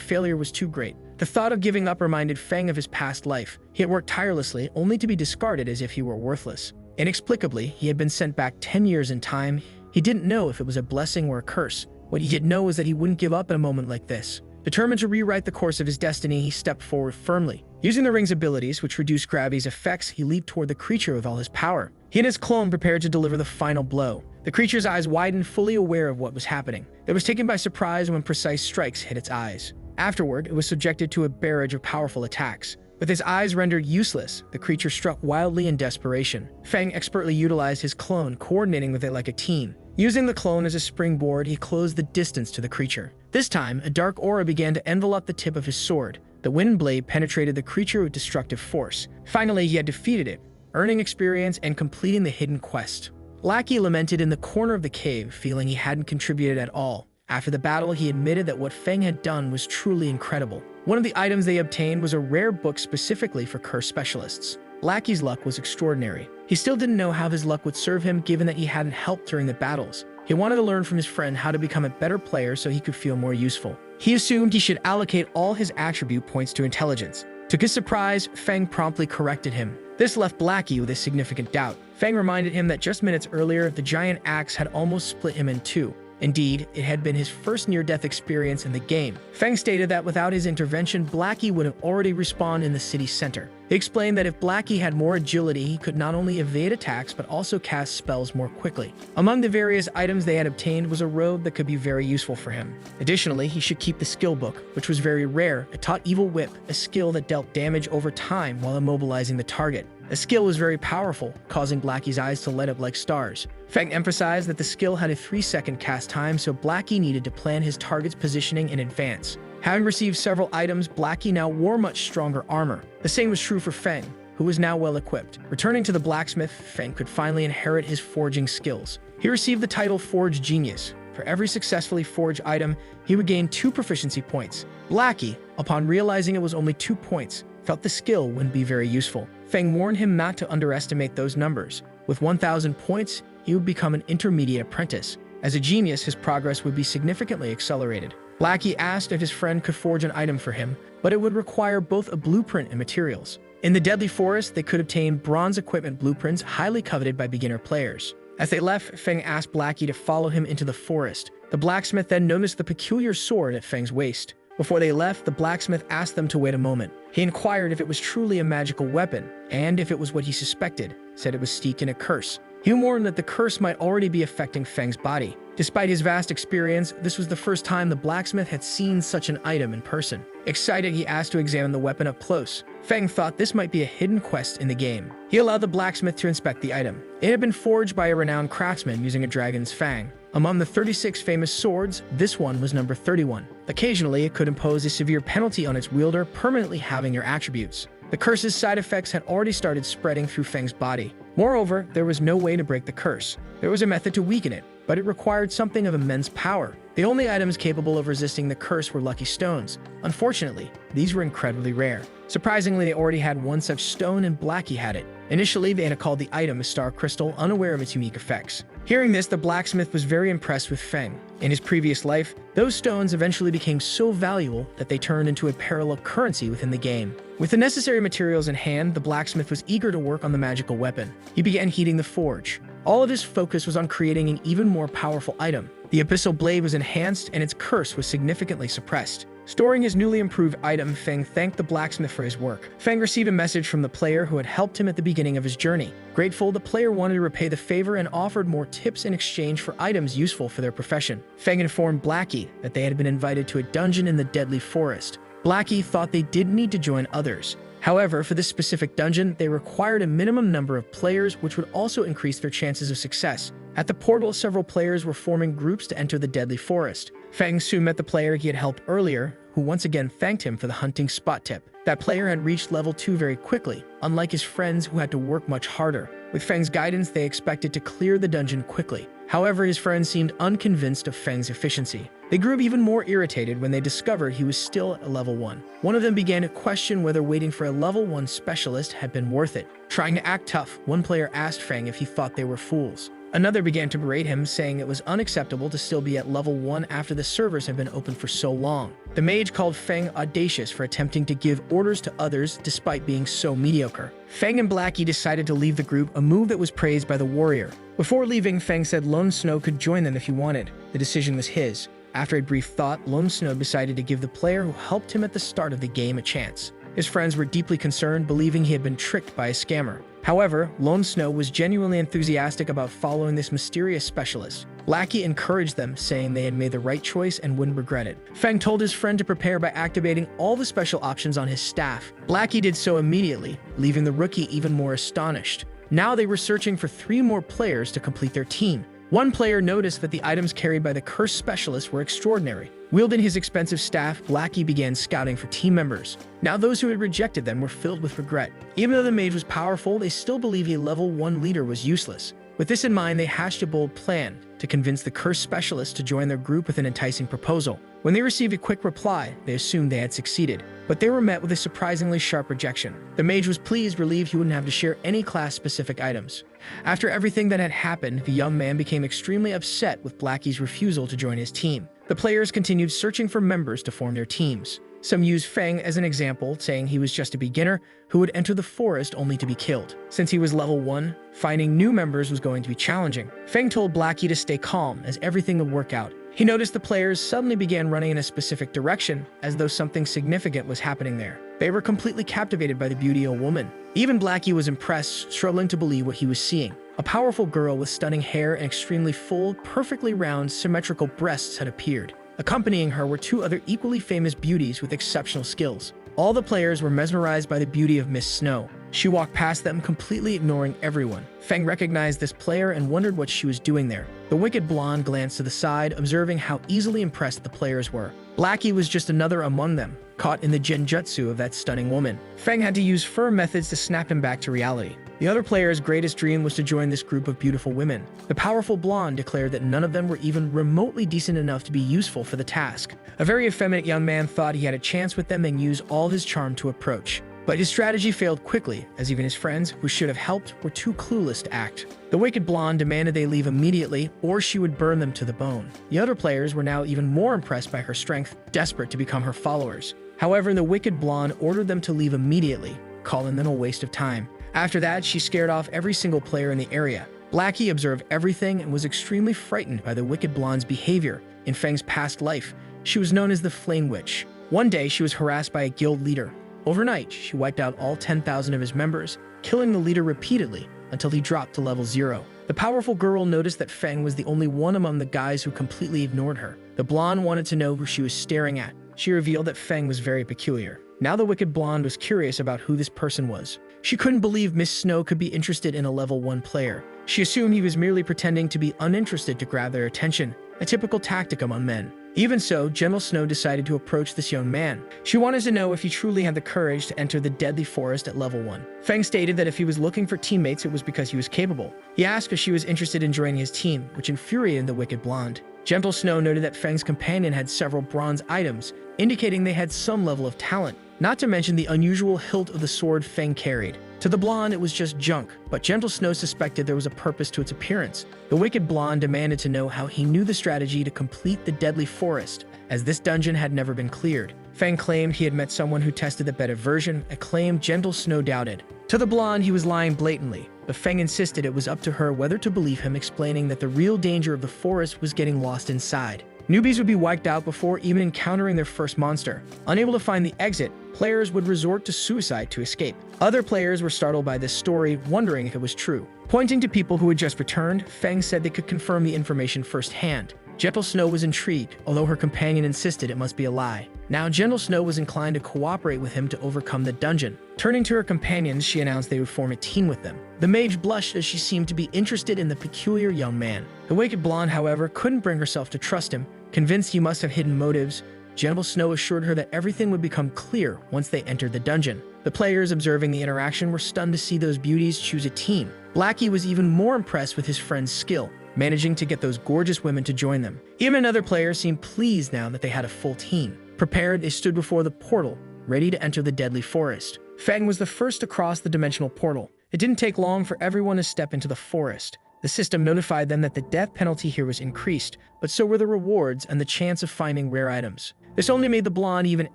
failure was too great. The thought of giving up reminded Feng of his past life. He had worked tirelessly, only to be discarded as if he were worthless. Inexplicably, he had been sent back 10 years in time. He didn't know if it was a blessing or a curse. What he did know was that he wouldn't give up in a moment like this. Determined to rewrite the course of his destiny, he stepped forward firmly. Using the ring's abilities, which reduced gravity's effects, he leaped toward the creature with all his power. He and his clone prepared to deliver the final blow. The creature's eyes widened, fully aware of what was happening. It was taken by surprise when precise strikes hit its eyes. Afterward, it was subjected to a barrage of powerful attacks. With his eyes rendered useless, the creature struck wildly in desperation. Feng expertly utilized his clone, coordinating with it like a team. Using the clone as a springboard, he closed the distance to the creature. This time, a dark aura began to envelop the tip of his sword. The wind blade penetrated the creature with destructive force. Finally, he had defeated it, earning experience and completing the hidden quest. Blackie lamented in the corner of the cave, feeling he hadn't contributed at all. After the battle, he admitted that what Feng had done was truly incredible. One of the items they obtained was a rare book specifically for curse specialists. Blackie's luck was extraordinary. He still didn't know how his luck would serve him, given that he hadn't helped during the battles. He wanted to learn from his friend how to become a better player so he could feel more useful. He assumed he should allocate all his attribute points to intelligence. To his surprise, Feng promptly corrected him. This left Blackie with a significant doubt. Feng reminded him that just minutes earlier, the giant axe had almost split him in two. Indeed, it had been his first near-death experience in the game. Feng stated that without his intervention, Blackie would have already respawned in the city center. He explained that if Blackie had more agility, he could not only evade attacks but also cast spells more quickly. Among the various items they had obtained was a robe that could be very useful for him. Additionally, he should keep the skill book, which was very rare. It taught Evil Whip, a skill that dealt damage over time while immobilizing the target. The skill was very powerful, causing Blackie's eyes to light up like stars. Feng emphasized that the skill had a 3-second cast time, so Blackie needed to plan his target's positioning in advance. Having received several items, Blackie now wore much stronger armor. The same was true for Feng, who was now well equipped. Returning to the blacksmith, Feng could finally inherit his forging skills. He received the title Forge Genius. For every successfully forged item, he would gain 2 proficiency points. Blackie, upon realizing it was only 2 points, felt the skill wouldn't be very useful. Feng warned him not to underestimate those numbers. With 1,000 points, he would become an intermediate apprentice. As a genius, his progress would be significantly accelerated. Blackie asked if his friend could forge an item for him, but it would require both a blueprint and materials. In the Deadly Forest, they could obtain bronze equipment blueprints highly coveted by beginner players. As they left, Feng asked Blackie to follow him into the forest. The blacksmith then noticed the peculiar sword at Feng's waist. Before they left, the blacksmith asked them to wait a moment. He inquired if it was truly a magical weapon, and if it was what he suspected, said it was steeped in a curse. He warned that the curse might already be affecting Feng's body. Despite his vast experience, this was the first time the blacksmith had seen such an item in person. Excited, he asked to examine the weapon up close. Feng thought this might be a hidden quest in the game. He allowed the blacksmith to inspect the item. It had been forged by a renowned craftsman using a dragon's fang. Among the 36 famous swords, this one was number 31. Occasionally, it could impose a severe penalty on its wielder, permanently halving your attributes. The curse's side effects had already started spreading through Feng's body. Moreover, there was no way to break the curse. There was a method to weaken it, but it required something of immense power. The only items capable of resisting the curse were lucky stones. Unfortunately, these were incredibly rare. Surprisingly, they already had one such stone and Blackie had it. Initially, they had called the item a star crystal, unaware of its unique effects. Hearing this, the blacksmith was very impressed with Feng. In his previous life, those stones eventually became so valuable that they turned into a parallel currency within the game. With the necessary materials in hand, the blacksmith was eager to work on the magical weapon. He began heating the forge. All of his focus was on creating an even more powerful item. The abyssal blade was enhanced and its curse was significantly suppressed. Storing his newly improved item, Feng thanked the blacksmith for his work. Feng received a message from the player who had helped him at the beginning of his journey. Grateful, the player wanted to repay the favor and offered more tips in exchange for items useful for their profession. Feng informed Blackie that they had been invited to a dungeon in the Deadly Forest. Blackie thought they didn't need to join others. However, for this specific dungeon, they required a minimum number of players, which would also increase their chances of success. At the portal, several players were forming groups to enter the deadly forest. Feng soon met the player he had helped earlier, who once again thanked him for the hunting spot tip. That player had reached level 2 very quickly, unlike his friends who had to work much harder. With Feng's guidance, they expected to clear the dungeon quickly. However, his friends seemed unconvinced of Feng's efficiency. They grew even more irritated when they discovered he was still at level 1. One of them began to question whether waiting for a level 1 specialist had been worth it. Trying to act tough, one player asked Feng if he thought they were fools. Another began to berate him, saying it was unacceptable to still be at level 1 after the servers had been open for so long. The mage called Feng audacious for attempting to give orders to others despite being so mediocre. Feng and Blackie decided to leave the group, a move that was praised by the warrior. Before leaving, Feng said Lone Snow could join them if he wanted. The decision was his. After a brief thought, Lone Snow decided to give the player who helped him at the start of the game a chance. His friends were deeply concerned, believing he had been tricked by a scammer. However, Lone Snow was genuinely enthusiastic about following this mysterious specialist. Blackie encouraged them, saying they had made the right choice and wouldn't regret it. Feng told his friend to prepare by activating all the special options on his staff. Blackie did so immediately, leaving the rookie even more astonished. Now they were searching for 3 more players to complete their team. One player noticed that the items carried by the cursed specialist were extraordinary. Wielding his expensive staff, Blackie began scouting for team members. Now those who had rejected them were filled with regret. Even though the mage was powerful, they still believed a level 1 leader was useless. With this in mind, they hatched a bold plan to convince the cursed specialist to join their group with an enticing proposal. When they received a quick reply, they assumed they had succeeded, but they were met with a surprisingly sharp rejection. The mage was pleased, relieved he wouldn't have to share any class-specific items. After everything that had happened, the young man became extremely upset with Blackie's refusal to join his team. The players continued searching for members to form their teams. Some used Feng as an example, saying he was just a beginner who would enter the forest only to be killed. Since he was level 1, finding new members was going to be challenging. Feng told Blackie to stay calm, as everything would work out. He noticed the players suddenly began running in a specific direction, as though something significant was happening there. They were completely captivated by the beauty of a woman. Even Blackie was impressed, struggling to believe what he was seeing. A powerful girl with stunning hair and extremely full, perfectly round, symmetrical breasts had appeared. Accompanying her were 2 other equally famous beauties with exceptional skills. All the players were mesmerized by the beauty of Miss Snow. She walked past them, completely ignoring everyone. Feng recognized this player and wondered what she was doing there. The wicked blonde glanced to the side, observing how easily impressed the players were. Blackie was just another among them, caught in the genjutsu of that stunning woman. Feng had to use firm methods to snap him back to reality. The other player's greatest dream was to join this group of beautiful women. The powerful blonde declared that none of them were even remotely decent enough to be useful for the task. A very effeminate young man thought he had a chance with them and used all his charm to approach. But his strategy failed quickly, as even his friends, who should have helped, were too clueless to act. The wicked blonde demanded they leave immediately, or she would burn them to the bone. The other players were now even more impressed by her strength, desperate to become her followers. However, the wicked blonde ordered them to leave immediately, calling them a waste of time. After that, she scared off every single player in the area. Blackie observed everything and was extremely frightened by the wicked blonde's behavior. In Feng's past life, she was known as the Flame Witch. One day, she was harassed by a guild leader. Overnight, she wiped out all 10,000 of his members, killing the leader repeatedly until he dropped to level 0. The powerful girl noticed that Feng was the only one among the guys who completely ignored her. The blonde wanted to know who she was staring at. She revealed that Feng was very peculiar. Now the wicked blonde was curious about who this person was. She couldn't believe Miss Snow could be interested in a level 1 player. She assumed he was merely pretending to be uninterested to grab their attention, a typical tactic among men. Even so, Gentle Snow decided to approach this young man. She wanted to know if he truly had the courage to enter the deadly forest at level 1. Feng stated that if he was looking for teammates, it was because he was capable. He asked if she was interested in joining his team, which infuriated the wicked blonde. Gentle Snow noted that Feng's companion had several bronze items, indicating they had some level of talent, not to mention the unusual hilt of the sword Feng carried. To the blonde, it was just junk, but Gentle Snow suspected there was a purpose to its appearance. The wicked blonde demanded to know how he knew the strategy to complete the deadly forest, as this dungeon had never been cleared. Feng claimed he had met someone who tested the beta version, a claim Gentle Snow doubted. To the blonde, he was lying blatantly, but Feng insisted it was up to her whether to believe him, explaining that the real danger of the forest was getting lost inside. Newbies would be wiped out before even encountering their first monster. Unable to find the exit, players would resort to suicide to escape. Other players were startled by this story, wondering if it was true. Pointing to people who had just returned, Feng said they could confirm the information firsthand. Gentle Snow was intrigued, although her companion insisted it must be a lie. Now, Gentle Snow was inclined to cooperate with him to overcome the dungeon. Turning to her companions, she announced they would form a team with them. The mage blushed as she seemed to be interested in the peculiar young man. The wicked blonde, however, couldn't bring herself to trust him. Convinced he must have hidden motives, Gentle Snow assured her that everything would become clear once they entered the dungeon. The players observing the interaction were stunned to see those beauties choose a team. Blackie was even more impressed with his friend's skill, managing to get those gorgeous women to join them. Even another player seemed pleased now that they had a full team. Prepared, they stood before the portal, ready to enter the deadly forest. Feng was the first to cross the dimensional portal. It didn't take long for everyone to step into the forest. The system notified them that the death penalty here was increased, but so were the rewards and the chance of finding rare items. This only made the blonde even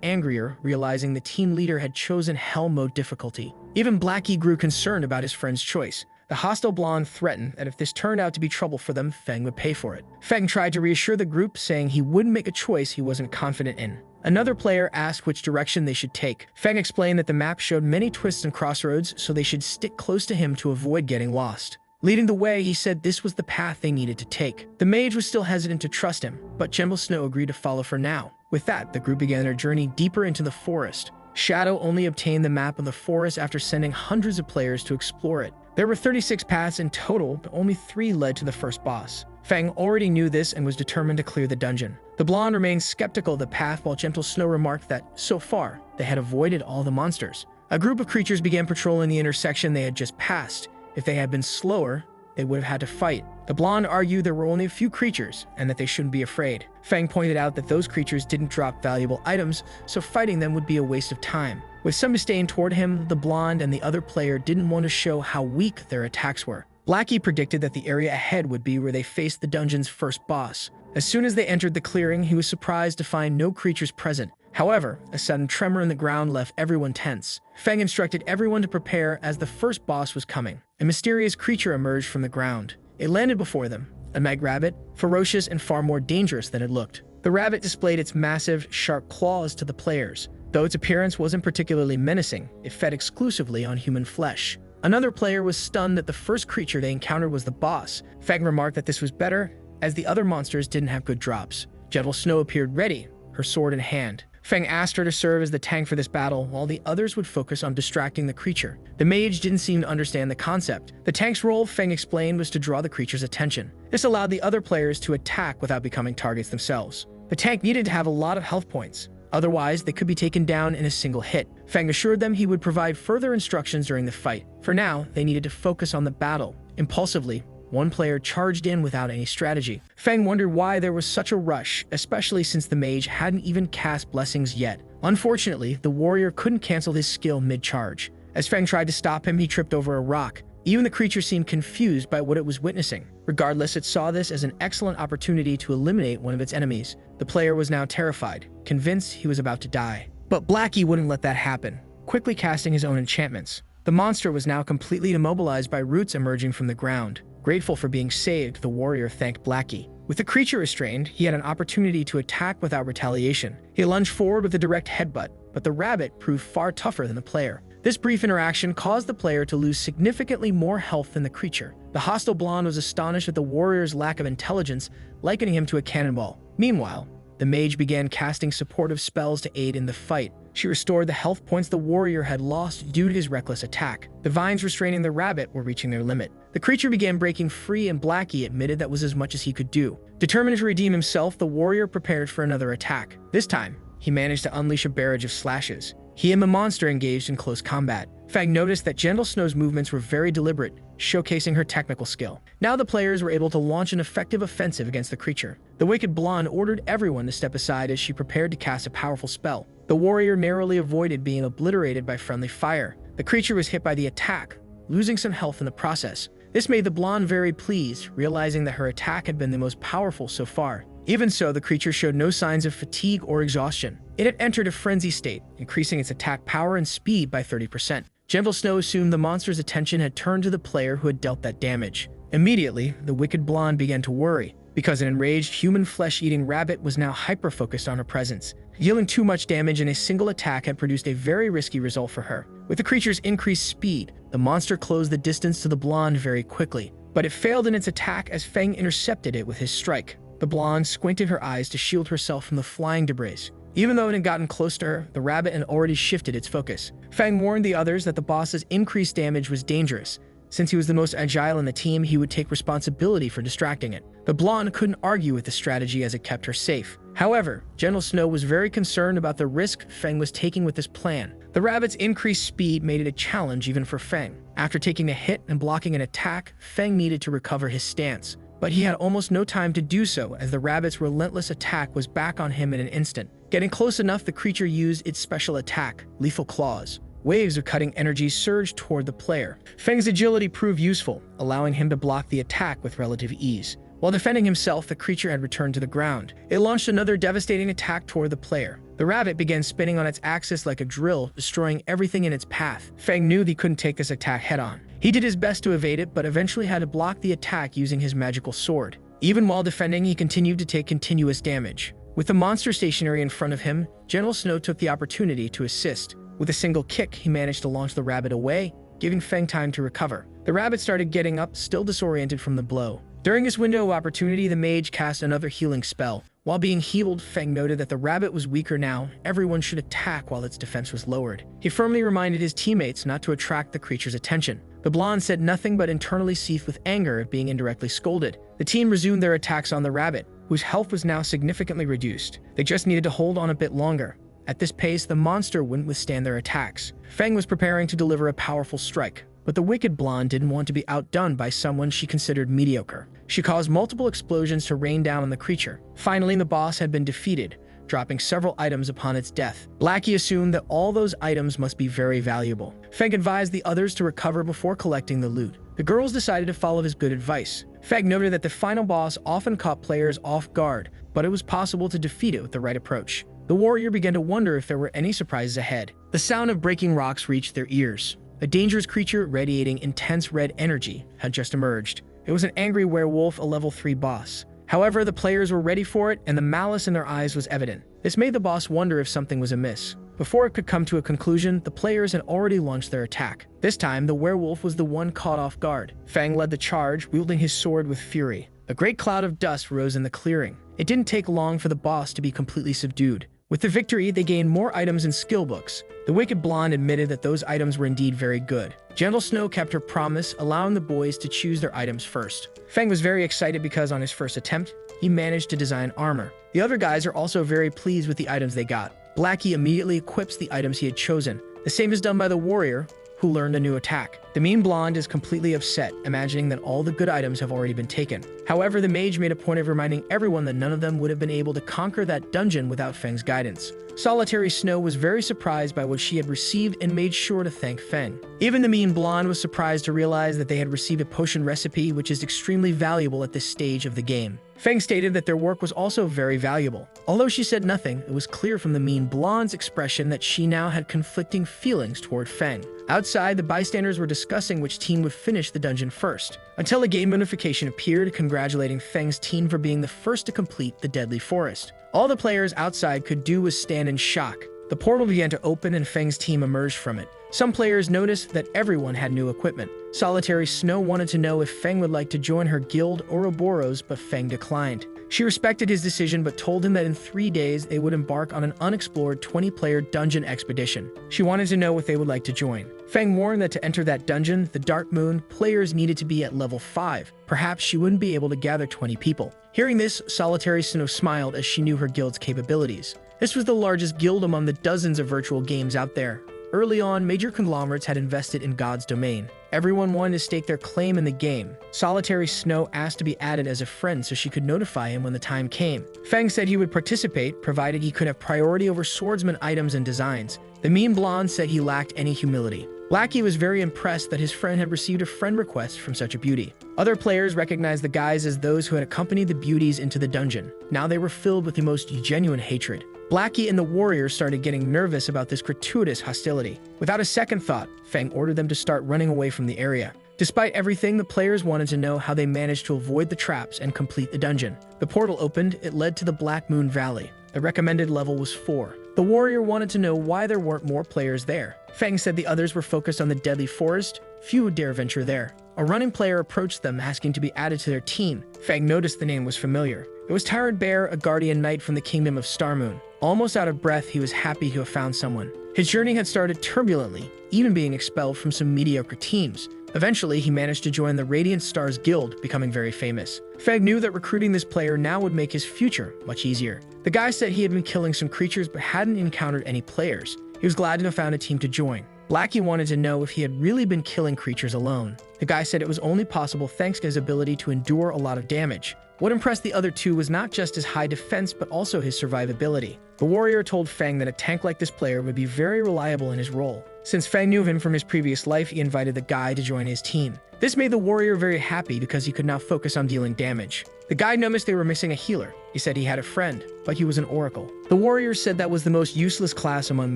angrier, realizing the team leader had chosen Hell Mode difficulty. Even Blackie grew concerned about his friend's choice. The hostile blonde threatened that if this turned out to be trouble for them, Feng would pay for it. Feng tried to reassure the group, saying he wouldn't make a choice he wasn't confident in. Another player asked which direction they should take. Feng explained that the map showed many twists and crossroads, so they should stick close to him to avoid getting lost. Leading the way, he said this was the path they needed to take. The mage was still hesitant to trust him, but Gentle Snow agreed to follow for now. With that, the group began their journey deeper into the forest. Shadow only obtained the map of the forest after sending hundreds of players to explore it. There were 36 paths in total, but only 3 led to the first boss. Feng already knew this and was determined to clear the dungeon. The blonde remained skeptical of the path, while Gentle Snow remarked that, so far, they had avoided all the monsters. A group of creatures began patrolling the intersection they had just passed. If they had been slower, they would have had to fight. The blonde argued there were only a few creatures and that they shouldn't be afraid. Feng pointed out that those creatures didn't drop valuable items, so fighting them would be a waste of time. With some disdain toward him, the blonde and the other player didn't want to show how weak their attacks were. Blackie predicted that the area ahead would be where they faced the dungeon's first boss. As soon as they entered the clearing, he was surprised to find no creatures present. However, a sudden tremor in the ground left everyone tense. Feng instructed everyone to prepare as the first boss was coming. A mysterious creature emerged from the ground. It landed before them, a meg rabbit, ferocious and far more dangerous than it looked. The rabbit displayed its massive, sharp claws to the players. Though its appearance wasn't particularly menacing, it fed exclusively on human flesh. Another player was stunned that the first creature they encountered was the boss. Feng remarked that this was better, as the other monsters didn't have good drops. Gentle Snow appeared ready, her sword in hand. Feng asked her to serve as the tank for this battle, while the others would focus on distracting the creature. The mage didn't seem to understand the concept. The tank's role, Feng explained, was to draw the creature's attention. This allowed the other players to attack without becoming targets themselves. The tank needed to have a lot of health points. Otherwise, they could be taken down in a single hit. Feng assured them he would provide further instructions during the fight. For now, they needed to focus on the battle. Impulsively, one player charged in without any strategy. Feng wondered why there was such a rush, especially since the mage hadn't even cast blessings yet. Unfortunately, the warrior couldn't cancel his skill mid-charge. As Feng tried to stop him, he tripped over a rock. Even the creature seemed confused by what it was witnessing. Regardless, it saw this as an excellent opportunity to eliminate one of its enemies. The player was now terrified, convinced he was about to die. But Blackie wouldn't let that happen, quickly casting his own enchantments. The monster was now completely immobilized by roots emerging from the ground. Grateful for being saved, the warrior thanked Blackie. With the creature restrained, he had an opportunity to attack without retaliation. He lunged forward with a direct headbutt, but the rabbit proved far tougher than the player. This brief interaction caused the player to lose significantly more health than the creature. The hostile blonde was astonished at the warrior's lack of intelligence, likening him to a cannonball. Meanwhile, the mage began casting supportive spells to aid in the fight. She restored the health points the warrior had lost due to his reckless attack. The vines restraining the rabbit were reaching their limit. The creature began breaking free, and Blackie admitted that was as much as he could do. Determined to redeem himself, the warrior prepared for another attack. This time, he managed to unleash a barrage of slashes. He and the monster engaged in close combat. Feng noticed that Gentle Snow's movements were very deliberate, showcasing her technical skill. Now the players were able to launch an effective offensive against the creature. The wicked blonde ordered everyone to step aside as she prepared to cast a powerful spell. The warrior narrowly avoided being obliterated by friendly fire. The creature was hit by the attack, losing some health in the process. This made the blonde very pleased, realizing that her attack had been the most powerful so far. Even so, the creature showed no signs of fatigue or exhaustion. It had entered a frenzy state, increasing its attack power and speed by 30%. Gentle Snow assumed the monster's attention had turned to the player who had dealt that damage. Immediately, the wicked blonde began to worry, because an enraged human flesh-eating rabbit was now hyper-focused on her presence. Dealing too much damage in a single attack had produced a very risky result for her. With the creature's increased speed, the monster closed the distance to the blonde very quickly, but it failed in its attack as Feng intercepted it with his strike. The blonde squinted her eyes to shield herself from the flying debris. Even though it had gotten close to her, the rabbit had already shifted its focus. Feng warned the others that the boss's increased damage was dangerous. Since he was the most agile in the team, he would take responsibility for distracting it. The blonde couldn't argue with the strategy as it kept her safe. However, General Snow was very concerned about the risk Feng was taking with this plan. The rabbit's increased speed made it a challenge even for Feng. After taking a hit and blocking an attack, Feng needed to recover his stance. But he had almost no time to do so, as the rabbit's relentless attack was back on him in an instant. Getting close enough, the creature used its special attack, Lethal Claws. Waves of cutting energy surged toward the player. Feng's agility proved useful, allowing him to block the attack with relative ease. While defending himself, the creature had returned to the ground. It launched another devastating attack toward the player. The rabbit began spinning on its axis like a drill, destroying everything in its path. Feng knew he couldn't take this attack head-on. He did his best to evade it, but eventually had to block the attack using his magical sword. Even while defending, he continued to take continuous damage. With the monster stationary in front of him, General Snow took the opportunity to assist. With a single kick, he managed to launch the rabbit away, giving Feng time to recover. The rabbit started getting up, still disoriented from the blow. During this window of opportunity, the mage cast another healing spell. While being healed, Feng noted that the rabbit was weaker now. Everyone should attack while its defense was lowered. He firmly reminded his teammates not to attract the creature's attention. The blonde said nothing but internally seethed with anger at being indirectly scolded. The team resumed their attacks on the rabbit, whose health was now significantly reduced. They just needed to hold on a bit longer. At this pace, the monster wouldn't withstand their attacks. Feng was preparing to deliver a powerful strike, but the wicked blonde didn't want to be outdone by someone she considered mediocre. She caused multiple explosions to rain down on the creature. Finally, the boss had been defeated, dropping several items upon its death. Blackie assumed that all those items must be very valuable. Feng advised the others to recover before collecting the loot. The girls decided to follow his good advice. Feng noted that the final boss often caught players off guard, but it was possible to defeat it with the right approach. The warrior began to wonder if there were any surprises ahead. The sound of breaking rocks reached their ears. A dangerous creature radiating intense red energy had just emerged. It was an angry werewolf, a level 3 boss. However, the players were ready for it, and the malice in their eyes was evident. This made the boss wonder if something was amiss. Before it could come to a conclusion, the players had already launched their attack. This time, the werewolf was the one caught off guard. Feng led the charge, wielding his sword with fury. A great cloud of dust rose in the clearing. It didn't take long for the boss to be completely subdued. With the victory, they gained more items and skill books. The wicked blonde admitted that those items were indeed very good. Gentle Snow kept her promise, allowing the boys to choose their items first. Feng was very excited because on his first attempt, he managed to design armor. The other guys are also very pleased with the items they got. Blackie immediately equips the items he had chosen. The same is done by the warrior, who learned a new attack. The mean blonde is completely upset, imagining that all the good items have already been taken. However, the mage made a point of reminding everyone that none of them would have been able to conquer that dungeon without Feng's guidance. Solitary Snow was very surprised by what she had received and made sure to thank Feng. Even the mean blonde was surprised to realize that they had received a potion recipe, which is extremely valuable at this stage of the game. Feng stated that their work was also very valuable. Although she said nothing, it was clear from the mean blonde's expression that she now had conflicting feelings toward Feng. Outside, the bystanders were discussing which team would finish the dungeon first, until a game notification appeared congratulating Feng's team for being the first to complete the Deadly Forest. All the players outside could do was stand in shock. The portal began to open and Feng's team emerged from it. Some players noticed that everyone had new equipment. Solitary Snow wanted to know if Feng would like to join her guild Ouroboros, but Feng declined. She respected his decision but told him that in 3 days they would embark on an unexplored 20-player dungeon expedition. She wanted to know if they would like to join. Feng warned that to enter that dungeon, the Dark Moon, players needed to be at level 5. Perhaps she wouldn't be able to gather 20 people. Hearing this, Solitary Snow smiled as she knew her guild's capabilities. This was the largest guild among the dozens of virtual games out there. Early on, major conglomerates had invested in God's domain. Everyone wanted to stake their claim in the game. Solitary Snow asked to be added as a friend so she could notify him when the time came. Feng said he would participate, provided he could have priority over swordsman items and designs. The mean blonde said he lacked any humility. Blackie was very impressed that his friend had received a friend request from such a beauty. Other players recognized the guys as those who had accompanied the beauties into the dungeon. Now they were filled with the most genuine hatred. Blackie and the warrior started getting nervous about this gratuitous hostility. Without a second thought, Feng ordered them to start running away from the area. Despite everything, the players wanted to know how they managed to avoid the traps and complete the dungeon. The portal opened, it led to the Black Moon Valley. The recommended level was 4. The warrior wanted to know why there weren't more players there. Feng said the others were focused on the deadly forest. Few would dare venture there. A running player approached them asking to be added to their team. Feng noticed the name was familiar. It was Tyrant Bear, a guardian knight from the kingdom of Starmoon. Almost out of breath, he was happy to have found someone. His journey had started turbulently, even being expelled from some mediocre teams. Eventually, he managed to join the Radiant Stars Guild, becoming very famous. Feng knew that recruiting this player now would make his future much easier. The guy said he had been killing some creatures but hadn't encountered any players. He was glad to have found a team to join. Blackie wanted to know if he had really been killing creatures alone. The guy said it was only possible thanks to his ability to endure a lot of damage. What impressed the other two was not just his high defense but also his survivability. The warrior told Feng that a tank like this player would be very reliable in his role. Since Feng knew him from his previous life, he invited the guy to join his team. This made the warrior very happy because he could now focus on dealing damage. The guy noticed they were missing a healer. He said he had a friend, but he was an oracle. The warrior said that was the most useless class among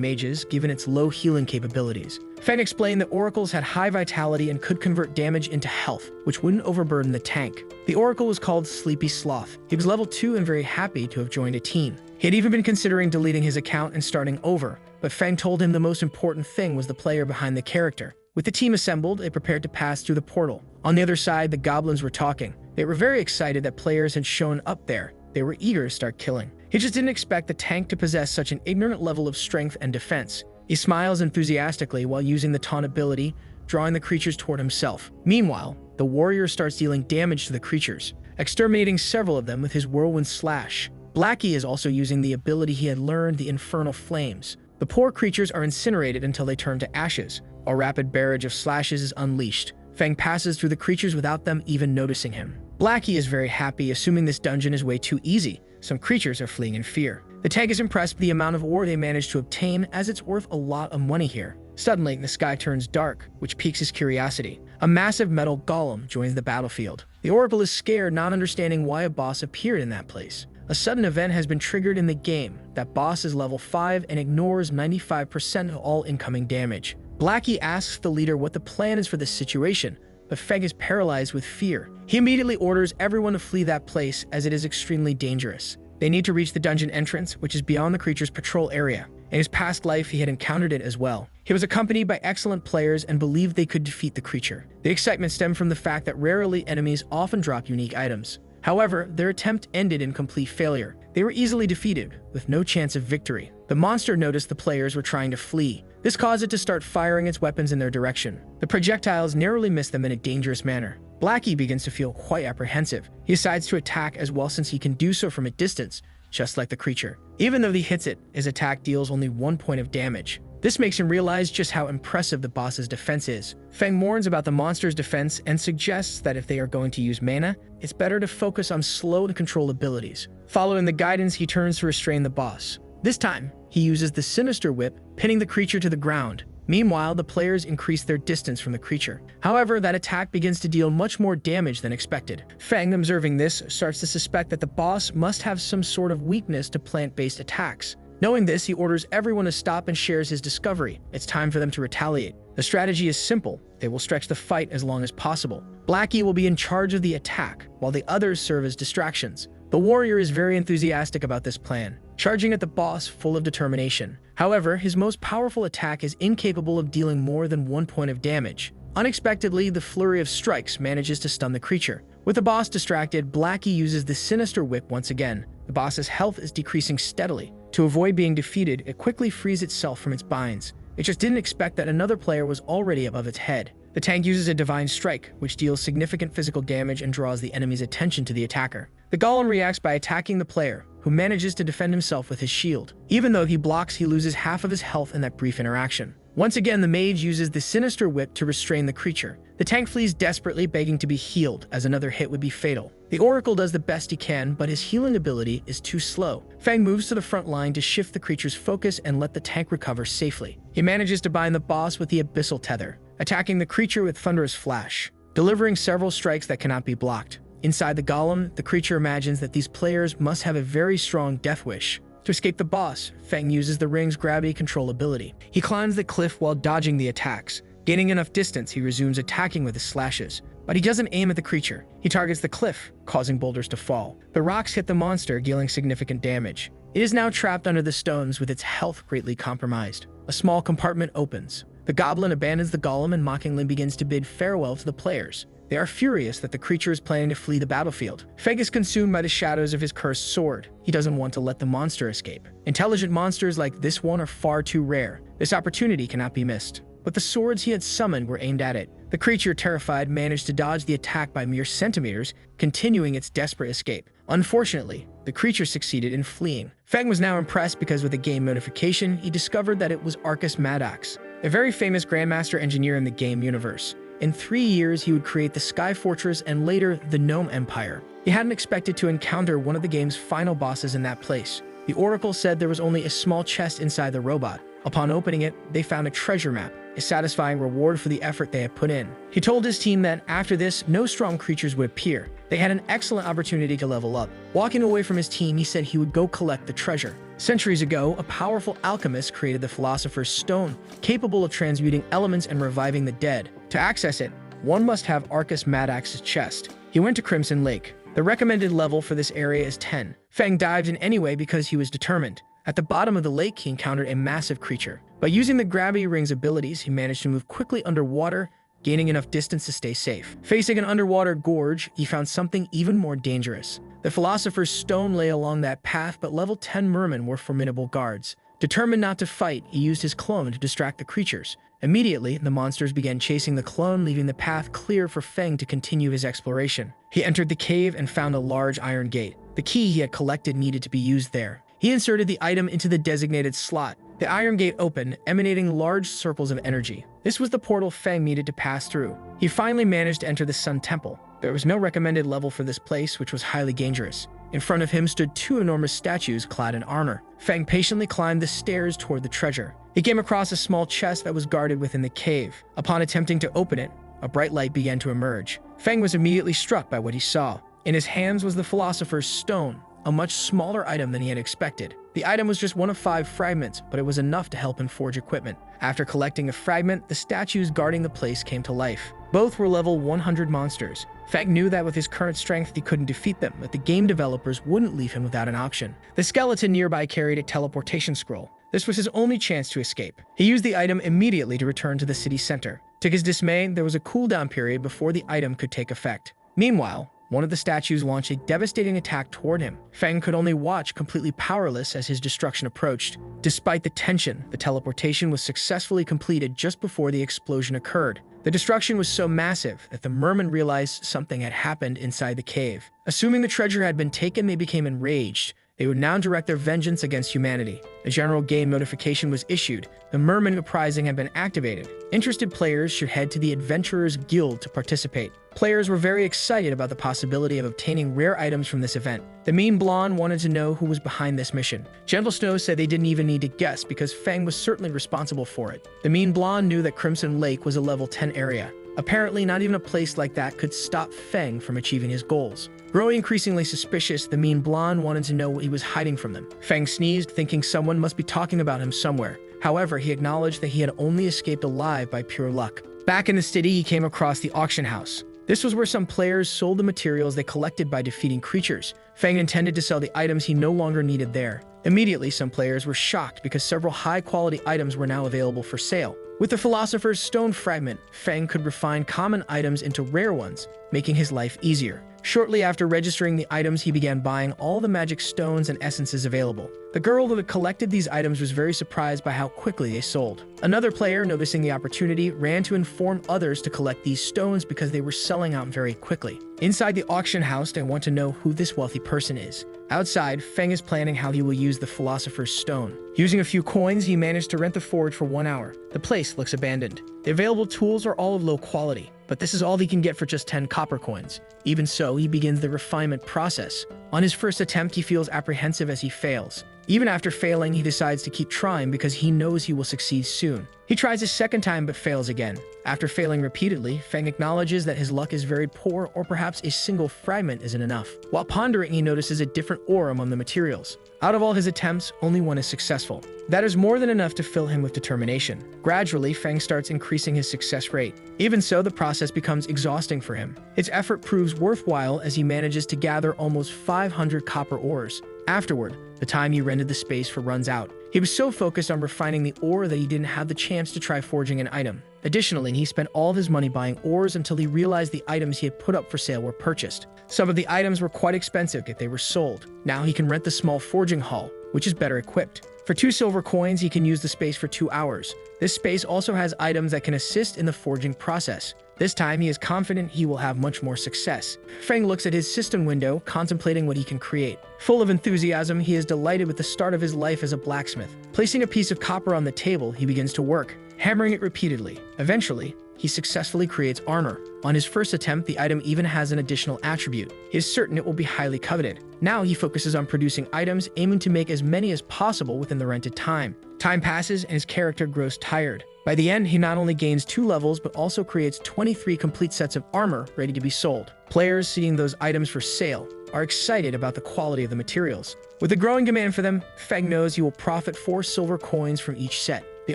mages, given its low healing capabilities. Feng explained that oracles had high vitality and could convert damage into health, which wouldn't overburden the tank. The oracle was called Sleepy Sloth. He was level 2 and very happy to have joined a team. He had even been considering deleting his account and starting over, but Feng told him the most important thing was the player behind the character. With the team assembled, they prepared to pass through the portal. On the other side, the goblins were talking. They were very excited that players had shown up there. They were eager to start killing. He just didn't expect the tank to possess such an ignorant level of strength and defense. He smiles enthusiastically while using the taunt ability, drawing the creatures toward himself. Meanwhile, the warrior starts dealing damage to the creatures, exterminating several of them with his whirlwind slash. Blackie is also using the ability he had learned, the infernal flames. The poor creatures are incinerated until they turn to ashes. A rapid barrage of slashes is unleashed. Feng passes through the creatures without them even noticing him. Blackie is very happy, assuming this dungeon is way too easy. Some creatures are fleeing in fear. The tank is impressed with the amount of ore they managed to obtain, as it's worth a lot of money here. Suddenly, the sky turns dark, which piques his curiosity. A massive metal golem joins the battlefield. The oracle is scared, not understanding why a boss appeared in that place. A sudden event has been triggered in the game. That boss is level 5 and ignores 95% of all incoming damage. Blackie asks the leader what the plan is for this situation, but Feng is paralyzed with fear. He immediately orders everyone to flee that place as it is extremely dangerous. They need to reach the dungeon entrance, which is beyond the creature's patrol area. In his past life, he had encountered it as well. He was accompanied by excellent players and believed they could defeat the creature. The excitement stemmed from the fact that rarely enemies often drop unique items. However, their attempt ended in complete failure. They were easily defeated, with no chance of victory. The monster noticed the players were trying to flee. This caused it to start firing its weapons in their direction. The projectiles narrowly missed them in a dangerous manner. Blackie begins to feel quite apprehensive. He decides to attack as well since he can do so from a distance, just like the creature. Even though he hits it, his attack deals only 1 point of damage. This makes him realize just how impressive the boss's defense is. Feng warns about the monster's defense and suggests that if they are going to use mana, it's better to focus on slow and control abilities. Following the guidance, he turns to restrain the boss. This time, he uses the Sinister Whip, pinning the creature to the ground. Meanwhile, the players increase their distance from the creature. However, that attack begins to deal much more damage than expected. Feng, observing this, starts to suspect that the boss must have some sort of weakness to plant-based attacks. Knowing this, he orders everyone to stop and shares his discovery. It's time for them to retaliate. The strategy is simple. They will stretch the fight as long as possible. Blackie will be in charge of the attack, while the others serve as distractions. The warrior is very enthusiastic about this plan, charging at the boss full of determination. However, his most powerful attack is incapable of dealing more than 1 point of damage. Unexpectedly, the flurry of strikes manages to stun the creature. With the boss distracted, Blackie uses the Sinister Whip once again. The boss's health is decreasing steadily. To avoid being defeated, it quickly frees itself from its binds. It just didn't expect that another player was already above its head. The tank uses a Divine Strike, which deals significant physical damage and draws the enemy's attention to the attacker. The golem reacts by attacking the player, who manages to defend himself with his shield. Even though he blocks, he loses half of his health in that brief interaction. Once again, the mage uses the Sinister Whip to restrain the creature. The tank flees desperately, begging to be healed, as another hit would be fatal. The oracle does the best he can, but his healing ability is too slow. Feng moves to the front line to shift the creature's focus and let the tank recover safely. He manages to bind the boss with the Abyssal Tether, attacking the creature with Thunderous Flash, delivering several strikes that cannot be blocked. Inside the golem, the creature imagines that these players must have a very strong death wish. To escape the boss, Feng uses the ring's gravity control ability. He climbs the cliff while dodging the attacks. Gaining enough distance, he resumes attacking with his slashes. But he doesn't aim at the creature. He targets the cliff, causing boulders to fall. The rocks hit the monster, dealing significant damage. It is now trapped under the stones with its health greatly compromised. A small compartment opens. The goblin abandons the golem and mockingly begins to bid farewell to the players. They are furious that the creature is planning to flee the battlefield. Feng is consumed by the shadows of his cursed sword. He doesn't want to let the monster escape. Intelligent monsters like this one are far too rare. This opportunity cannot be missed. But the swords he had summoned were aimed at it. The creature, terrified, managed to dodge the attack by mere centimeters, continuing its desperate escape. Unfortunately, the creature succeeded in fleeing. Feng was now impressed because with a game notification, he discovered that it was Arcus Maddox, a very famous Grandmaster engineer in the game universe. In 3 years, he would create the Sky Fortress and later the Gnome Empire. He hadn't expected to encounter one of the game's final bosses in that place. The Oracle said there was only a small chest inside the robot. Upon opening it, they found a treasure map, a satisfying reward for the effort they had put in. He told his team that after this, no strong creatures would appear. They had an excellent opportunity to level up. Walking away from his team, he said he would go collect the treasure. Centuries ago, a powerful alchemist created the Philosopher's Stone, capable of transmuting elements and reviving the dead. To access it, one must have Arcus Maddox's chest. He went to Crimson Lake. The recommended level for this area is 10. Feng dived in anyway because he was determined. At the bottom of the lake, he encountered a massive creature. By using the Gravity Ring's abilities, he managed to move quickly underwater, gaining enough distance to stay safe. Facing an underwater gorge, he found something even more dangerous. The Philosopher's Stone lay along that path, but level 10 mermen were formidable guards. Determined not to fight, he used his clone to distract the creatures. Immediately, the monsters began chasing the clone, leaving the path clear for Feng to continue his exploration. He entered the cave and found a large iron gate. The key he had collected needed to be used there. He inserted the item into the designated slot. The iron gate opened, emanating large circles of energy. This was the portal Feng needed to pass through. He finally managed to enter the Sun Temple. There was no recommended level for this place, which was highly dangerous. In front of him stood 2 enormous statues clad in armor. Feng patiently climbed the stairs toward the treasure. He came across a small chest that was guarded within the cave. Upon attempting to open it, a bright light began to emerge. Feng was immediately struck by what he saw. In his hands was the Philosopher's Stone, a much smaller item than he had expected. The item was just one of 5 fragments, but it was enough to help him forge equipment. After collecting a fragment, the statues guarding the place came to life. Both were level 100 monsters. Feng knew that with his current strength he couldn't defeat them, but the game developers wouldn't leave him without an option. The skeleton nearby carried a teleportation scroll. This was his only chance to escape. He used the item immediately to return to the city center. To his dismay, there was a cooldown period before the item could take effect. Meanwhile, one of the statues launched a devastating attack toward him. Feng could only watch, completely powerless as his destruction approached. Despite the tension, the teleportation was successfully completed just before the explosion occurred. The destruction was so massive that the mermen realized something had happened inside the cave. Assuming the treasure had been taken, they became enraged. They would now direct their vengeance against humanity. A general game notification was issued. The Merman Uprising had been activated. Interested players should head to the Adventurers Guild to participate. Players were very excited about the possibility of obtaining rare items from this event. The mean blonde wanted to know who was behind this mission. Gentle Snow said they didn't even need to guess because Feng was certainly responsible for it. The mean blonde knew that Crimson Lake was a level 10 area. Apparently, not even a place like that could stop Feng from achieving his goals. Growing increasingly suspicious, the mean blonde wanted to know what he was hiding from them. Feng sneezed, thinking someone must be talking about him somewhere. However, he acknowledged that he had only escaped alive by pure luck. Back in the city, he came across the auction house. This was where some players sold the materials they collected by defeating creatures. Feng intended to sell the items he no longer needed there. Immediately, some players were shocked because several high-quality items were now available for sale. With the Philosopher's Stone fragment, Feng could refine common items into rare ones, making his life easier. Shortly after registering the items, he began buying all the magic stones and essences available. The girl who had collected these items was very surprised by how quickly they sold. Another player, noticing the opportunity, ran to inform others to collect these stones because they were selling out very quickly. Inside the auction house, they want to know who this wealthy person is. Outside, Feng is planning how he will use the Philosopher's Stone. Using a few coins, he managed to rent the forge for 1 hour. The place looks abandoned. The available tools are all of low quality, but this is all he can get for just 10 copper coins. Even so, he begins the refinement process. On his first attempt, he feels apprehensive as he fails. Even after failing, he decides to keep trying because he knows he will succeed soon. He tries a second time but fails again. After failing repeatedly, Feng acknowledges that his luck is very poor, or perhaps a single fragment isn't enough. While pondering, he notices a different ore among the materials. Out of all his attempts, only one is successful. That is more than enough to fill him with determination. Gradually, Feng starts increasing his success rate. Even so, the process becomes exhausting for him. His effort proves worthwhile as he manages to gather almost 500 copper ores. Afterward, the time he rented the space for runs out. He was so focused on refining the ore that he didn't have the chance to try forging an item. Additionally, he spent all of his money buying ores until he realized the items he had put up for sale were purchased. Some of the items were quite expensive, yet they were sold. Now he can rent the small forging hall, which is better equipped. For 2 silver coins, he can use the space for 2 hours. This space also has items that can assist in the forging process. This time, he is confident he will have much more success. Feng looks at his system window, contemplating what he can create. Full of enthusiasm, he is delighted with the start of his life as a blacksmith. Placing a piece of copper on the table, he begins to work, hammering it repeatedly. Eventually, he successfully creates armor. On his first attempt, the item even has an additional attribute. He is certain it will be highly coveted. Now he focuses on producing items, aiming to make as many as possible within the rented time. Time passes and his character grows tired. By the end, he not only gains 2 levels, but also creates 23 complete sets of armor ready to be sold. Players seeing those items for sale are excited about the quality of the materials. With a growing demand for them, Feng knows he will profit 4 silver coins from each set. The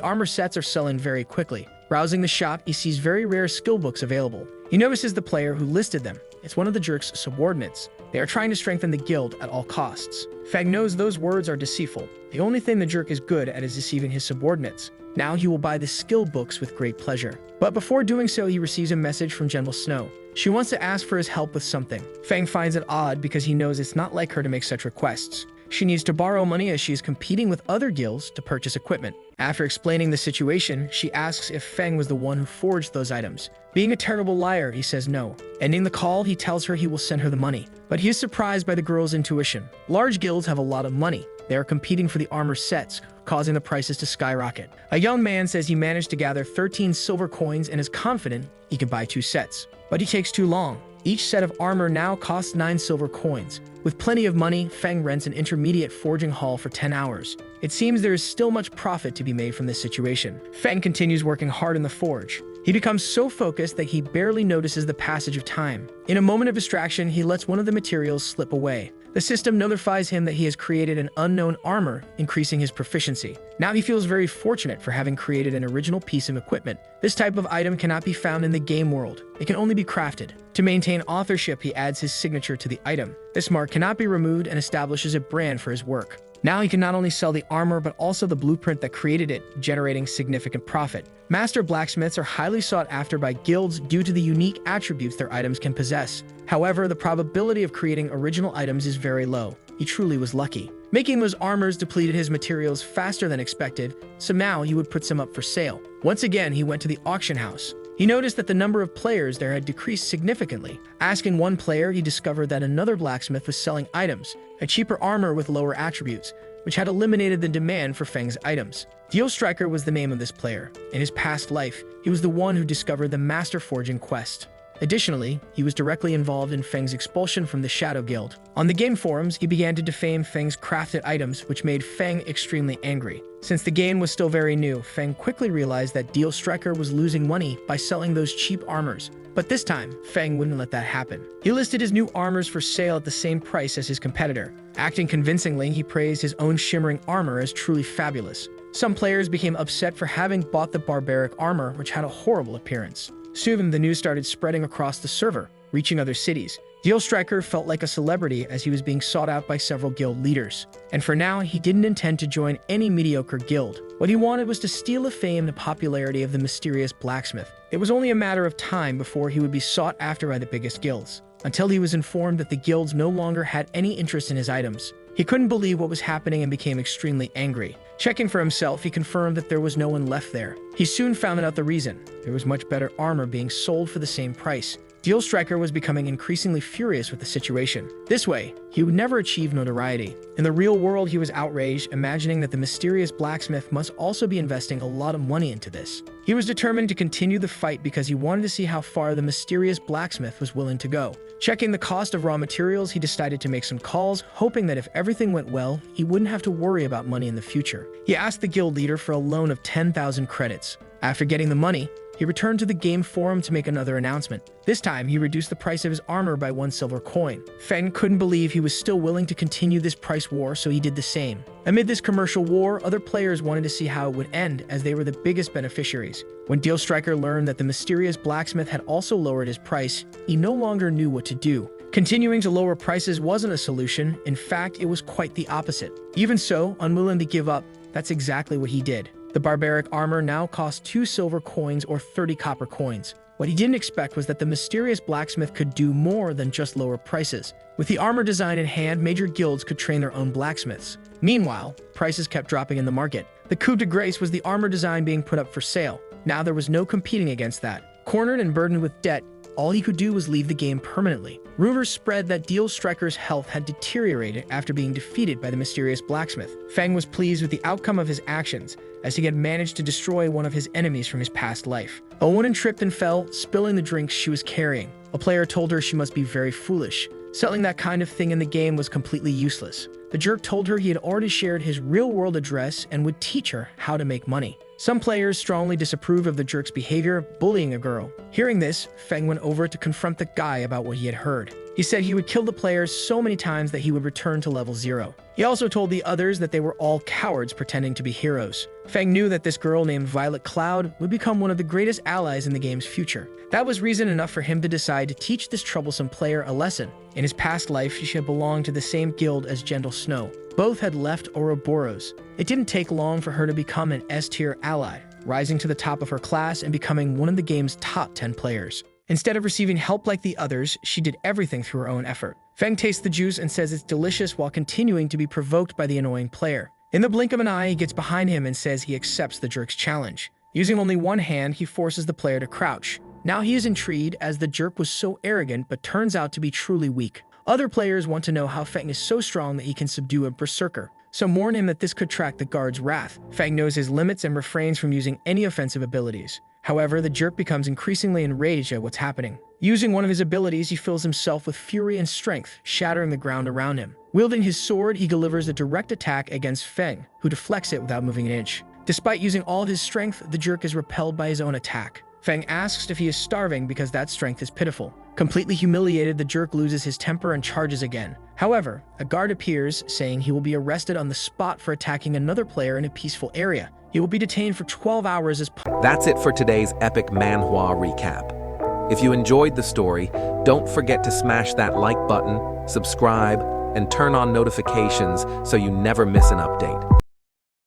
armor sets are selling very quickly. Browsing the shop, he sees very rare skill books available. He notices the player who listed them. It's one of the jerk's subordinates. They are trying to strengthen the guild at all costs. Feng knows those words are deceitful. The only thing the jerk is good at is deceiving his subordinates. Now he will buy the skill books with great pleasure. But before doing so, he receives a message from General Snow. She wants to ask for his help with something. Feng finds it odd because he knows it's not like her to make such requests. She needs to borrow money as she is competing with other guilds to purchase equipment. After explaining the situation, she asks if Feng was the one who forged those items. Being a terrible liar, he says no. Ending the call, he tells her he will send her the money. But he is surprised by the girl's intuition. Large guilds have a lot of money. They are competing for the armor sets, causing the prices to skyrocket. A young man says he managed to gather 13 silver coins and is confident he can buy 2 sets. But he takes too long. Each set of armor now costs 9 silver coins. With plenty of money, Feng rents an intermediate forging hall for 10 hours. It seems there is still much profit to be made from this situation. Feng continues working hard in the forge. He becomes so focused that he barely notices the passage of time. In a moment of distraction, he lets one of the materials slip away. The system notifies him that he has created an unknown armor, increasing his proficiency. Now he feels very fortunate for having created an original piece of equipment. This type of item cannot be found in the game world. It can only be crafted. To maintain authorship, he adds his signature to the item. This mark cannot be removed and establishes a brand for his work. Now he can not only sell the armor, but also the blueprint that created it, generating significant profit. Master blacksmiths are highly sought after by guilds due to the unique attributes their items can possess. However, the probability of creating original items is very low. He truly was lucky. Making those armors depleted his materials faster than expected, so now he would put some up for sale. Once again, he went to the auction house. He noticed that the number of players there had decreased significantly. Asking one player, he discovered that another blacksmith was selling items, a cheaper armor with lower attributes, which had eliminated the demand for Feng's items. Dio Striker was the name of this player. In his past life, he was the one who discovered the Master Forging quest. Additionally, he was directly involved in Feng's expulsion from the Shadow Guild. On the game forums, he began to defame Feng's crafted items, which made Feng extremely angry. Since the game was still very new, Feng quickly realized that Dio Striker was losing money by selling those cheap armors. But this time, Feng wouldn't let that happen. He listed his new armors for sale at the same price as his competitor. Acting convincingly, he praised his own shimmering armor as truly fabulous. Some players became upset for having bought the barbaric armor, which had a horrible appearance. Soon, the news started spreading across the server, reaching other cities. Dio Striker felt like a celebrity as he was being sought out by several guild leaders. And for now, he didn't intend to join any mediocre guild. What he wanted was to steal the fame and popularity of the mysterious blacksmith. It was only a matter of time before he would be sought after by the biggest guilds, until he was informed that the guilds no longer had any interest in his items. He couldn't believe what was happening and became extremely angry. Checking for himself, he confirmed that there was no one left there. He soon found out the reason. There was much better armor being sold for the same price. Dio Striker was becoming increasingly furious with the situation. This way, he would never achieve notoriety. In the real world, he was outraged, imagining that the mysterious blacksmith must also be investing a lot of money into this. He was determined to continue the fight because he wanted to see how far the mysterious blacksmith was willing to go. Checking the cost of raw materials, he decided to make some calls, hoping that if everything went well, he wouldn't have to worry about money in the future. He asked the guild leader for a loan of 10,000 credits. After getting the money, he returned to the game forum to make another announcement. This time, he reduced the price of his armor by 1 silver coin. Feng couldn't believe he was still willing to continue this price war, so he did the same. Amid this commercial war, other players wanted to see how it would end, as they were the biggest beneficiaries. When Dio Striker learned that the mysterious blacksmith had also lowered his price, he no longer knew what to do. Continuing to lower prices wasn't a solution. In fact, it was quite the opposite. Even so, unwilling to give up, that's exactly what he did. The barbaric armor now cost 2 silver coins or 30 copper coins. What he didn't expect was that the mysterious blacksmith could do more than just lower prices. With the armor design in hand, major guilds could train their own blacksmiths. Meanwhile, prices kept dropping in the market. The coup de grace was the armor design being put up for sale. Now there was no competing against that. Cornered and burdened with debt, all he could do was leave the game permanently. Rumors spread that Deal Striker's health had deteriorated after being defeated by the mysterious blacksmith. Feng was pleased with the outcome of his actions, as he had managed to destroy one of his enemies from his past life. A woman tripped and fell, spilling the drinks she was carrying. A player told her she must be very foolish. Selling that kind of thing in the game was completely useless. The jerk told her he had already shared his real-world address and would teach her how to make money. Some players strongly disapproved of the jerk's behavior, bullying a girl. Hearing this, Feng went over to confront the guy about what he had heard. He said he would kill the players so many times that he would return to level 0. He also told the others that they were all cowards pretending to be heroes. Feng knew that this girl named Violet Cloud would become one of the greatest allies in the game's future. That was reason enough for him to decide to teach this troublesome player a lesson. In his past life, she had belonged to the same guild as Gentle Snow. Both had left Ouroboros. It didn't take long for her to become an S-tier ally, rising to the top of her class and becoming one of the game's top 10 players. Instead of receiving help like the others, she did everything through her own effort. Feng tastes the juice and says it's delicious while continuing to be provoked by the annoying player. In the blink of an eye, he gets behind him and says he accepts the jerk's challenge. Using only one hand, he forces the player to crouch. Now he is intrigued as the jerk was so arrogant but turns out to be truly weak. Other players want to know how Feng is so strong that he can subdue a berserker. Some warn him that this could attract the guard's wrath. Feng knows his limits and refrains from using any offensive abilities. However, the jerk becomes increasingly enraged at what's happening. Using one of his abilities, he fills himself with fury and strength, shattering the ground around him. Wielding his sword, he delivers a direct attack against Feng, who deflects it without moving an inch. Despite using all of his strength, the jerk is repelled by his own attack. Feng asks if he is starving because that strength is pitiful. Completely humiliated, the jerk loses his temper and charges again. However, a guard appears, saying he will be arrested on the spot for attacking another player in a peaceful area. He will be detained for 12 hours as That's it for today's Epic Manhwa recap. If you enjoyed the story, don't forget to smash that like button, subscribe, and turn on notifications so you never miss an update.